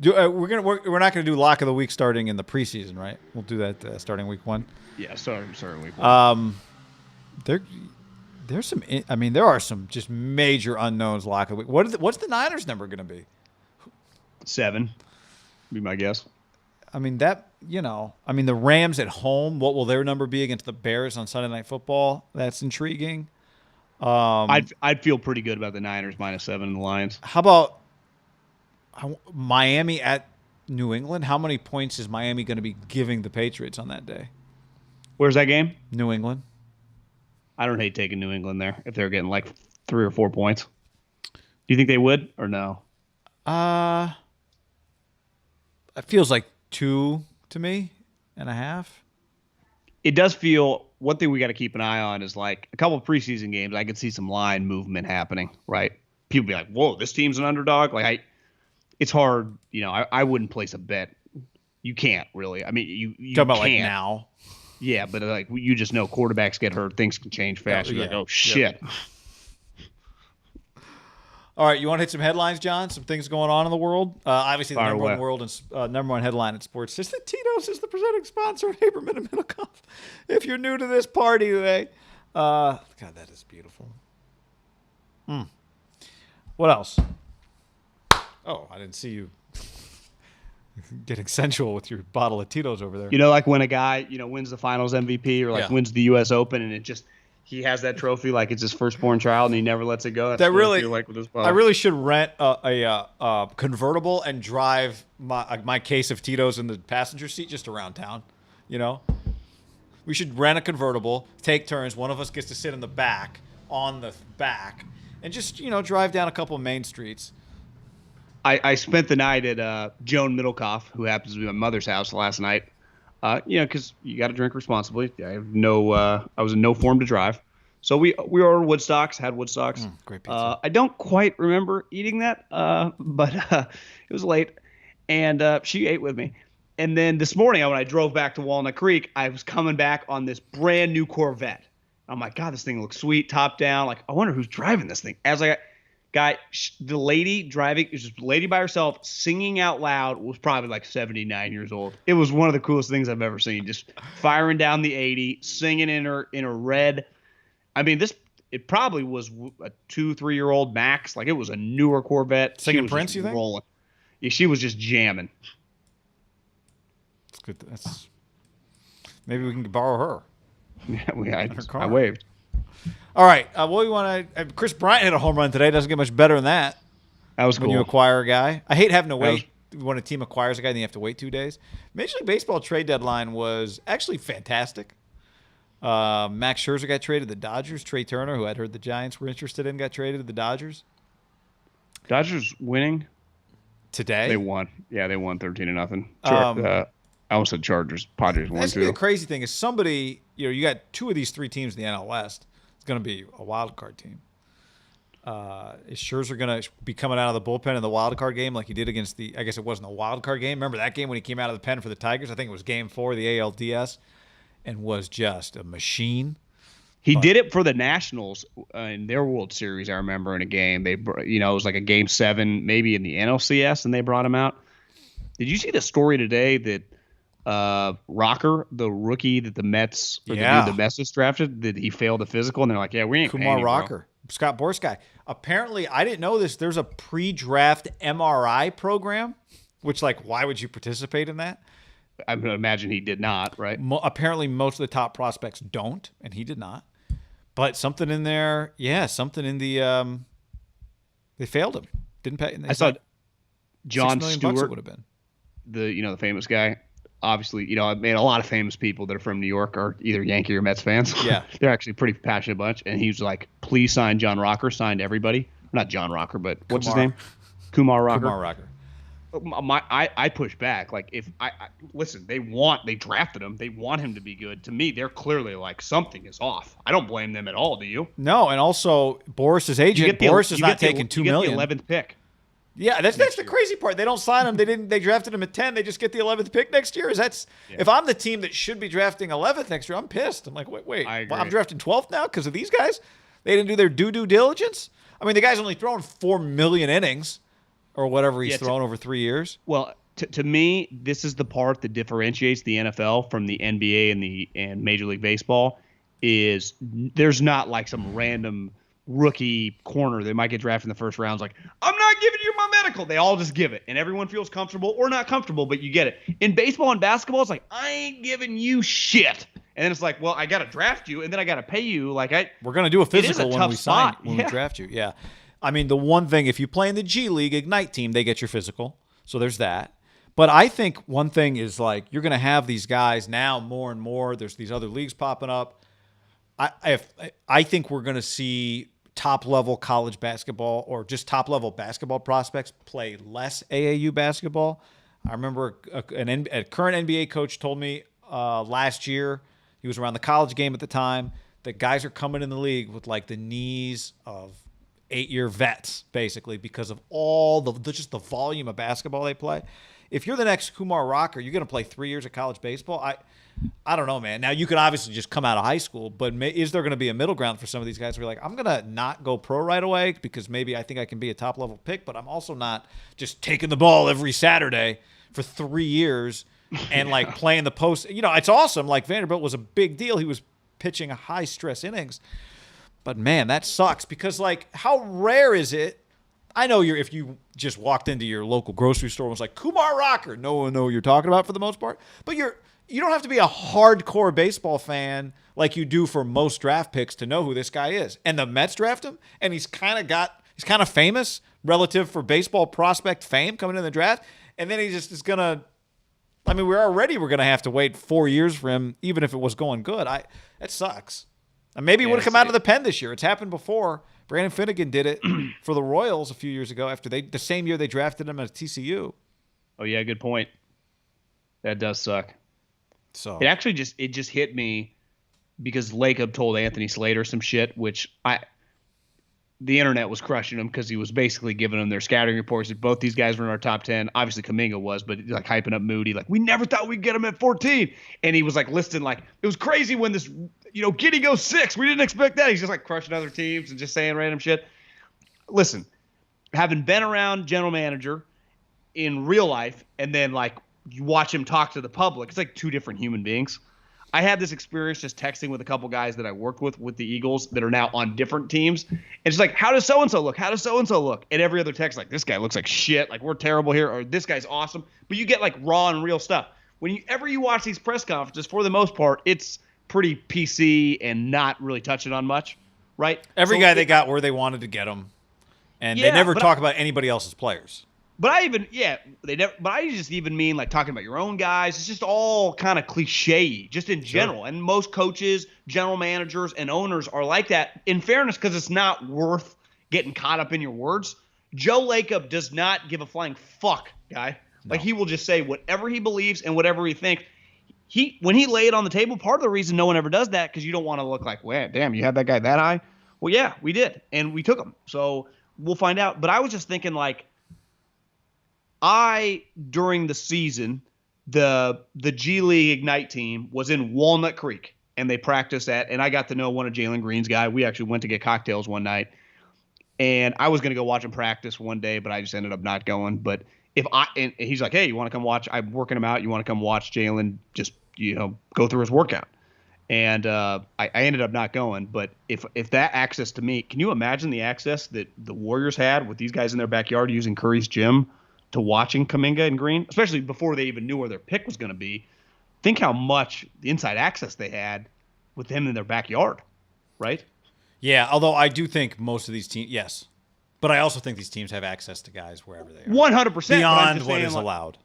We're not going to do lock of the week starting in the preseason, right? We'll do that starting week 1. Yeah, starting week 1. There's some. I mean, there are some just major unknowns lock of the week. What's the Niners number going to be? 7, be my guess. I mean the Rams at home. What will their number be against the Bears on Sunday Night Football? That's intriguing. I'd feel pretty good about the Niners -7 and the Lions. How about Miami at New England? How many points is Miami going to be giving the Patriots on that day? Where's that game? New England. I don't hate taking New England there if they're getting like 3 or 4 points. Do you think they would or no? It feels like 2 to me and a half. It does feel. One thing we got to keep an eye on is like a couple of preseason games. I could see some line movement happening, right? People be like, "Whoa, this team's an underdog." Like it's hard. I wouldn't place a bet. You can't really. I mean, you talk about can't. Like now. Yeah, but like you just know quarterbacks get hurt, things can change fast. You're like, oh shit. Yep. All right, you want to hit some headlines, John? Some things going on in the world. Obviously, the number one headline in sports is that Tito's is the presenting sponsor of Haberman and Middlecoff. If you're new to this party today, God, that is beautiful. What else? Oh, I didn't see you getting sensual with your bottle of Tito's over there. You know, like when a guy, wins the finals MVP or like Yeah. wins the U.S. Open and he has that trophy like it's his firstborn child and he never lets it go. That's That what I really, feel like with this I bottle. really should rent a convertible and drive my case of Tito's in the passenger seat just around town. We should rent a convertible, take turns. One of us gets to sit in the back, on the back, and just drive down a couple of main streets. I spent the night at Joan Middlecoff, who happens to be my mother's house last night. Because you got to drink responsibly. I was in no form to drive, so we ordered Woodstocks, had Woodstocks. Great pizza. I don't quite remember eating that, but it was late, and she ate with me. And then this morning, when I drove back to Walnut Creek, I was coming back on this brand new Corvette. I'm like, God, this thing looks sweet, top down. Like, I wonder who's driving this thing. As I got the lady driving, it was just a lady by herself singing out loud, was probably like 79 years old. It was one of the coolest things I've ever seen. Just firing down the 80, singing in her red. I mean, it probably was a 2-3-year-old max. Like, it was a newer Corvette. Singing Prince, you think? Rolling. Yeah, she was just jamming. That's good. Maybe we can borrow her. Yeah, I waved. All right. What do you want to? Chris Bryant hit a home run today. Doesn't get much better than that. That was cool. When you acquire a guy, I hate having to wait. When a team acquires a guy, then you have to wait 2 days. Major League Baseball trade deadline was actually fantastic. Max Scherzer got traded to the Dodgers. Trey Turner, who I'd heard the Giants were interested in, got traded to the Dodgers. Dodgers winning Today. They won. Yeah, they won 13-0. I almost said Chargers. Padres won That's too. the crazy thing is somebody, you got 2 of these 3 teams in the NL West. It's going to be a wild card team. Is Scherzer going to be coming out of the bullpen in the wild card game like he did against I guess it wasn't a wild card game. Remember that game when he came out of the pen for the Tigers? I think it was game 4 of the ALDS and was just a machine. He did it for the Nationals in their World Series. I remember in a game it was like a game 7, maybe in the NLCS, and they brought him out. Did you see the story today that Rocker, the rookie that the Mets or the Mets just drafted, that he failed the physical, and they're like, "Yeah, we ain't Kumar paying you, Rocker, bro." Scott Boras guy. Apparently, I didn't know this. There's a pre-draft MRI program, which why would you participate in that? I would imagine he did not, right? Apparently, most of the top prospects don't, and he did not. But something in there, something in the they failed him. Didn't pay. I saw John $6 million Stewart, it would have been. the famous guy. Obviously, I mean, a lot of famous people that are from New York are either Yankee or Mets fans. Yeah. They're actually a pretty passionate bunch. And he was like, please sign John Rocker. Signed everybody. Not John Rocker, but what's his name? Kumar Rocker. Kumar Rocker. I push back. Like, if I listen, they drafted him. They want him to be good. To me, they're clearly like something is off. I don't blame them at all. Do you? No, and also Boris's agent. Boris is not taking $2 million. The 11th pick. Yeah, that's the crazy part. They don't sign him. They drafted him at 10. They just get the 11th pick next year. If I'm the team that should be drafting 11th next year, I'm pissed. I'm like, wait, I'm drafting 12th now because of these guys? They didn't do their due diligence? I mean, the guy's only thrown 4 million innings or whatever he's thrown over 3 years. Well, to me, this is the part that differentiates the NFL from the NBA and Major League Baseball is there's not like some random rookie corner that might get drafted in the first round. It's like, I'm not giving you my medical. They all just give it, and everyone feels comfortable or not comfortable, but you get it. In baseball and basketball, it's like, I ain't giving you shit. And then it's like, well, I got to draft you, and then I got to pay you. We're going to do a physical when we we draft you. Yeah. I mean, the one thing, if you play in the G League Ignite team, they get your physical. So there's that. But I think one thing is you're going to have these guys now more and more. There's these other leagues popping up. I think we're going to see top-level college basketball or just top-level basketball prospects play less AAU basketball. I remember a current NBA coach told me last year, he was around the college game at the time, that guys are coming in the league with the knees of 8-year vets, basically, because of all just the volume of basketball they play. If you're the next Kumar Rocker, you're going to play 3 years of college baseball. I don't know, man. Now, you could obviously just come out of high school, but is there going to be a middle ground for some of these guys where you're like, I'm going to not go pro right away because maybe I think I can be a top-level pick, but I'm also not just taking the ball every Saturday for 3 years and, playing the post. It's awesome. Vanderbilt was a big deal. He was pitching high-stress innings. But man, that sucks because like how rare is it? I know if you just walked into your local grocery store and was like Kumar Rocker, no one know what you're talking about for the most part. But you don't have to be a hardcore baseball fan like you do for most draft picks to know who this guy is. And the Mets draft him, and he's kind of famous relative for baseball prospect fame coming in the draft. And then he just is gonna. I mean, we're gonna have to wait 4 years for him, even if it was going good. That sucks. And maybe he would have come out of the pen this year. It's happened before. Brandon Finnegan did it for the Royals a few years ago after the same year they drafted him at TCU. Oh yeah, good point. That does suck. So it actually just hit me because Lacob told Anthony Slater some shit, which the internet was crushing him because he was basically giving them their scouting reports that both these guys were in our top 10. Obviously Kuminga was, but like hyping up Moody, like we never thought we'd get him at 14. And he was like listing like it was crazy when this Giddy goes 6. We didn't expect that. He's just like crushing other teams and just saying random shit. Listen, having been around general manager in real life and then like you watch him talk to the public, it's like two different human beings. I had this experience just texting with a couple guys that I worked with the Eagles that are now on different teams. And it's like, how does so-and-so look? How does so-and-so look? And every other text, like, this guy looks like shit. Like, we're terrible here. Or this guy's awesome. But you get, like, raw and real stuff. Whenever you watch these press conferences, for the most part, it's pretty PC and not really touching on much, right? Every guy they got where they wanted to get him. And they never talk about anybody else's players. But I just even mean like talking about your own guys. It's just all kind of cliche, just in general. Sure. And most coaches, general managers, and owners are like that. In fairness, because it's not worth getting caught up in your words. Joe Lacob does not give a flying fuck, guy. No. Like he will just say whatever he believes and whatever he thinks. When he lay it on the table, part of the reason no one ever does that because you don't want to look like, well, damn, you had that guy that high. Well, yeah, we did, and we took him. So we'll find out. But I was just thinking like. During the season, the G League Ignite team was in Walnut Creek, and they practiced at, and I got to know one of Jalen Green's guy. We actually went to get cocktails one night, and I was going to go watch him practice one day, but I just ended up not going. But and he's like, hey, you want to come watch? I'm working him out. You want to come watch Jalen just, go through his workout? And I ended up not going. But if that access to me, can you imagine the access that the Warriors had with these guys in their backyard using Curry's gym to watching Kuminga and Green, especially before they even knew where their pick was going to be? Think how much inside access they had with him in their backyard, right? Yeah, although I do think most of these teams, yes. But I also think these teams have access to guys wherever they are. 100%. Beyond what is allowed.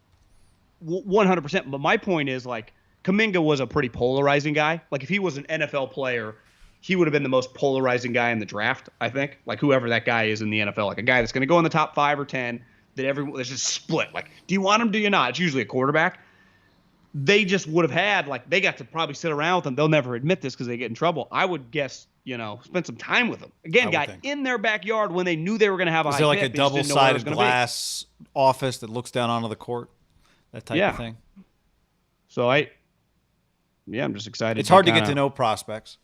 100%. But my point is, like, Kuminga was a pretty polarizing guy. Like, if he was an NFL player, he would have been the most polarizing guy in the draft, I think. Like, whoever that guy is in the NFL. Like, a guy that's going to go in the top 5 or 10 that there's just split. Like, do you want him? Do you not? It's usually a quarterback. They just would have had, like, they got to probably sit around with him. They'll never admit this because they get in trouble. I would guess, spend some time with him. Again, in their backyard when they knew they were going to have a high pick. Is there like a double-sided glass office that looks down onto the court? That type of thing. So I'm just excited. It's hard to get to know prospects,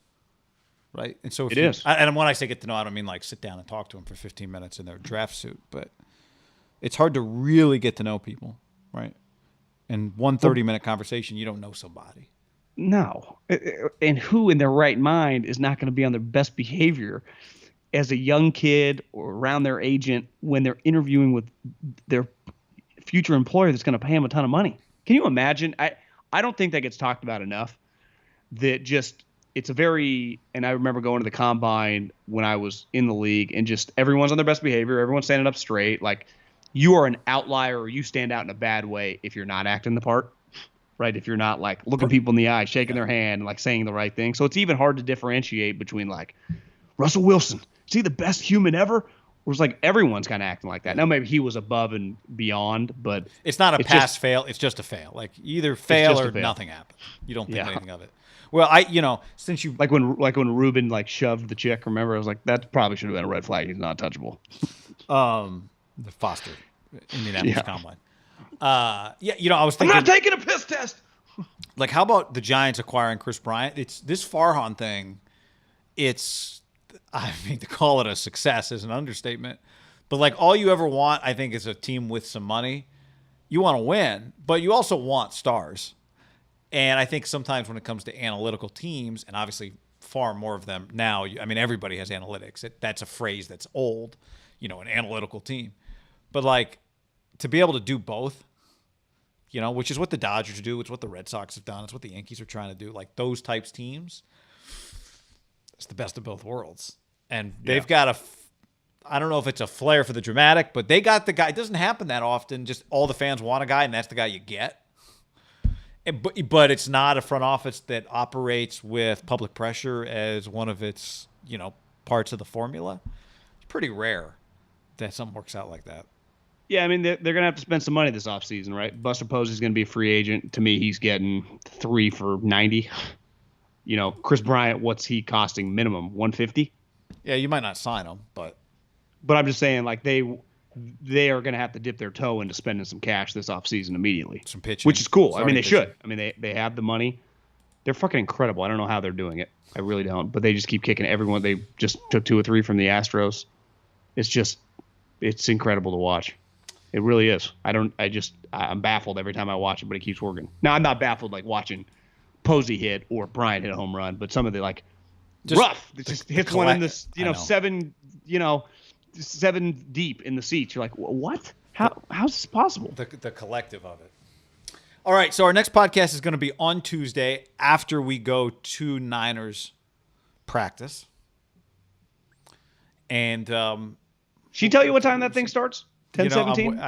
right? And so it is. And when I say get to know, I don't mean like sit down and talk to them for 15 minutes in their draft suit, but it's hard to really get to know people, right? In one 30-minute conversation, you don't know somebody. No. And who in their right mind is not going to be on their best behavior as a young kid or around their agent when they're interviewing with their future employer that's going to pay them a ton of money? Can you imagine? I don't think that gets talked about enough. That just it's a very – and I remember going to the combine when I was in the league and just everyone's on their best behavior. Everyone's standing up straight. Like you are an outlier or you stand out in a bad way if you're not acting the part. Right, if you're not like looking people in the eye, shaking their hand, and like saying the right thing. So it's even hard to differentiate between like Russell Wilson, is he the best human ever? Or it's like everyone's kind of acting like that. Now maybe he was above and beyond, but it's not a pass fail. It's just a fail. Like either fail or nothing happened. You don't think anything of it. Well, since you like when Ruben like shoved the chick. Remember, I was like that probably should have been a red flag. He's not touchable. The Foster Indianapolis Combine. I was thinking. I'm not taking a piss test. Like, how about the Giants acquiring Chris Bryant? It's this Farhan thing. I mean, to call it a success is an understatement. But like, all you ever want, I think, is a team with some money. You want to win, but you also want stars. And I think sometimes when it comes to analytical teams, and obviously far more of them now. I mean, everybody has analytics. That's a phrase that's old, an analytical team. But, like, to be able to do both, which is what the Dodgers do. It's what the Red Sox have done. It's what the Yankees are trying to do. Like, those types teams, it's the best of both worlds. And they've got I don't know if it's a flair for the dramatic, but they got the guy. It doesn't happen that often. Just all the fans want a guy, and that's the guy you get. But it's not a front office that operates with public pressure as one of its, parts of the formula. It's pretty rare that something works out like that. Yeah, I mean, they're going to have to spend some money this offseason, right? Buster Posey's going to be a free agent. To me, he's getting 3 for $90. Chris Bryant, what's he costing minimum? $150? Yeah, you might not sign him, but I'm just saying, like, they are going to have to dip their toe into spending some cash this offseason immediately. Some pitching. Which is cool. I mean, they pitching. should. I mean, they have the money. They're fucking incredible. I don't know how they're doing it. I really don't. But they just keep kicking everyone. They just took 2 or 3 from the Astros. It's incredible to watch. It really is. I'm baffled every time I watch it, but it keeps working. Now, I'm not baffled like watching Posey hit or Bryant hit a home run, but some of the rough. It just hits one in this, 7 deep in the seats. You're like, what? How's this possible? The collective of it. All right, so our next podcast is going to be on Tuesday after we go to Niners practice. And she tell you what time that thing starts? 10:17?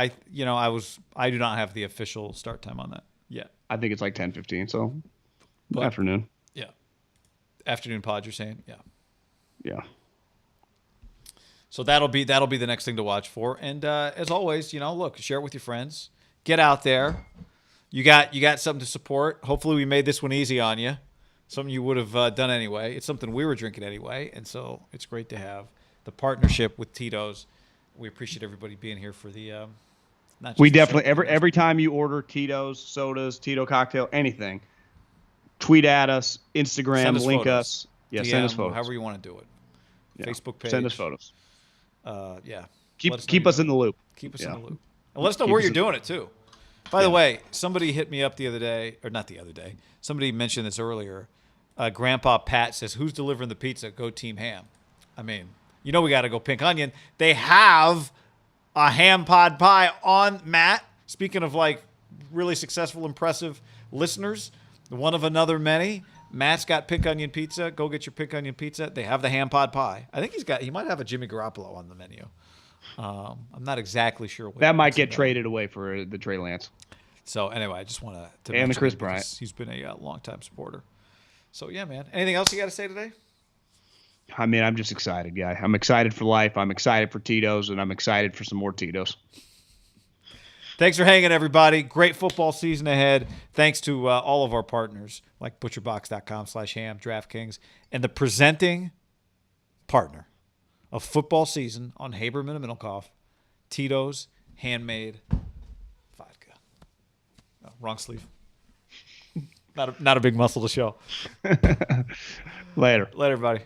I do not have the official start time on that yet. I think it's like 10:15, so afternoon. Yeah. Afternoon pod, you're saying? Yeah. Yeah. So that'll be the next thing to watch for. And as always, look, share it with your friends. Get out there. You got something to support. Hopefully we made this one easy on you. Something you would have done anyway. It's something we were drinking anyway, and so it's great to have the partnership with Tito's. We appreciate everybody being here for the. We definitely every time you order Tito's sodas, Tito cocktail, anything, tweet at us, Instagram, link photos. Us. Yeah, send us photos. However you want to do it. Yeah. Facebook page. Send us photos. Yeah. Keep us in the loop. Keep us in the loop. And let us know where you're doing it too. By the way, somebody hit me up the other day, or not the other day. Somebody mentioned this earlier. Grandpa Pat says, "Who's delivering the pizza? Go Team Ham." I mean, we got to go Pink Onion. They have a ham pod pie on Matt. Speaking of like really successful, impressive listeners, one of another many. Matt's got Pink Onion pizza. Go get your Pink Onion pizza. They have the ham pod pie. I think he might have a Jimmy Garoppolo on the menu. I'm not exactly sure. That might get traded away for the Trey Lance. So anyway, I just want to and the Chris Bryant. He's been a longtime supporter. So yeah, man. Anything else you got to say today? I mean, I'm just excited, guy. I'm excited for life. I'm excited for Tito's, and I'm excited for some more Tito's. Thanks for hanging, everybody. Great football season ahead. Thanks to all of our partners like butcherbox.com/ham, DraftKings, and the presenting partner of football season on Haberman and Middlecoff, Tito's Handmade Vodka. Oh, wrong sleeve. Not a big muscle to show. Later. Later, buddy.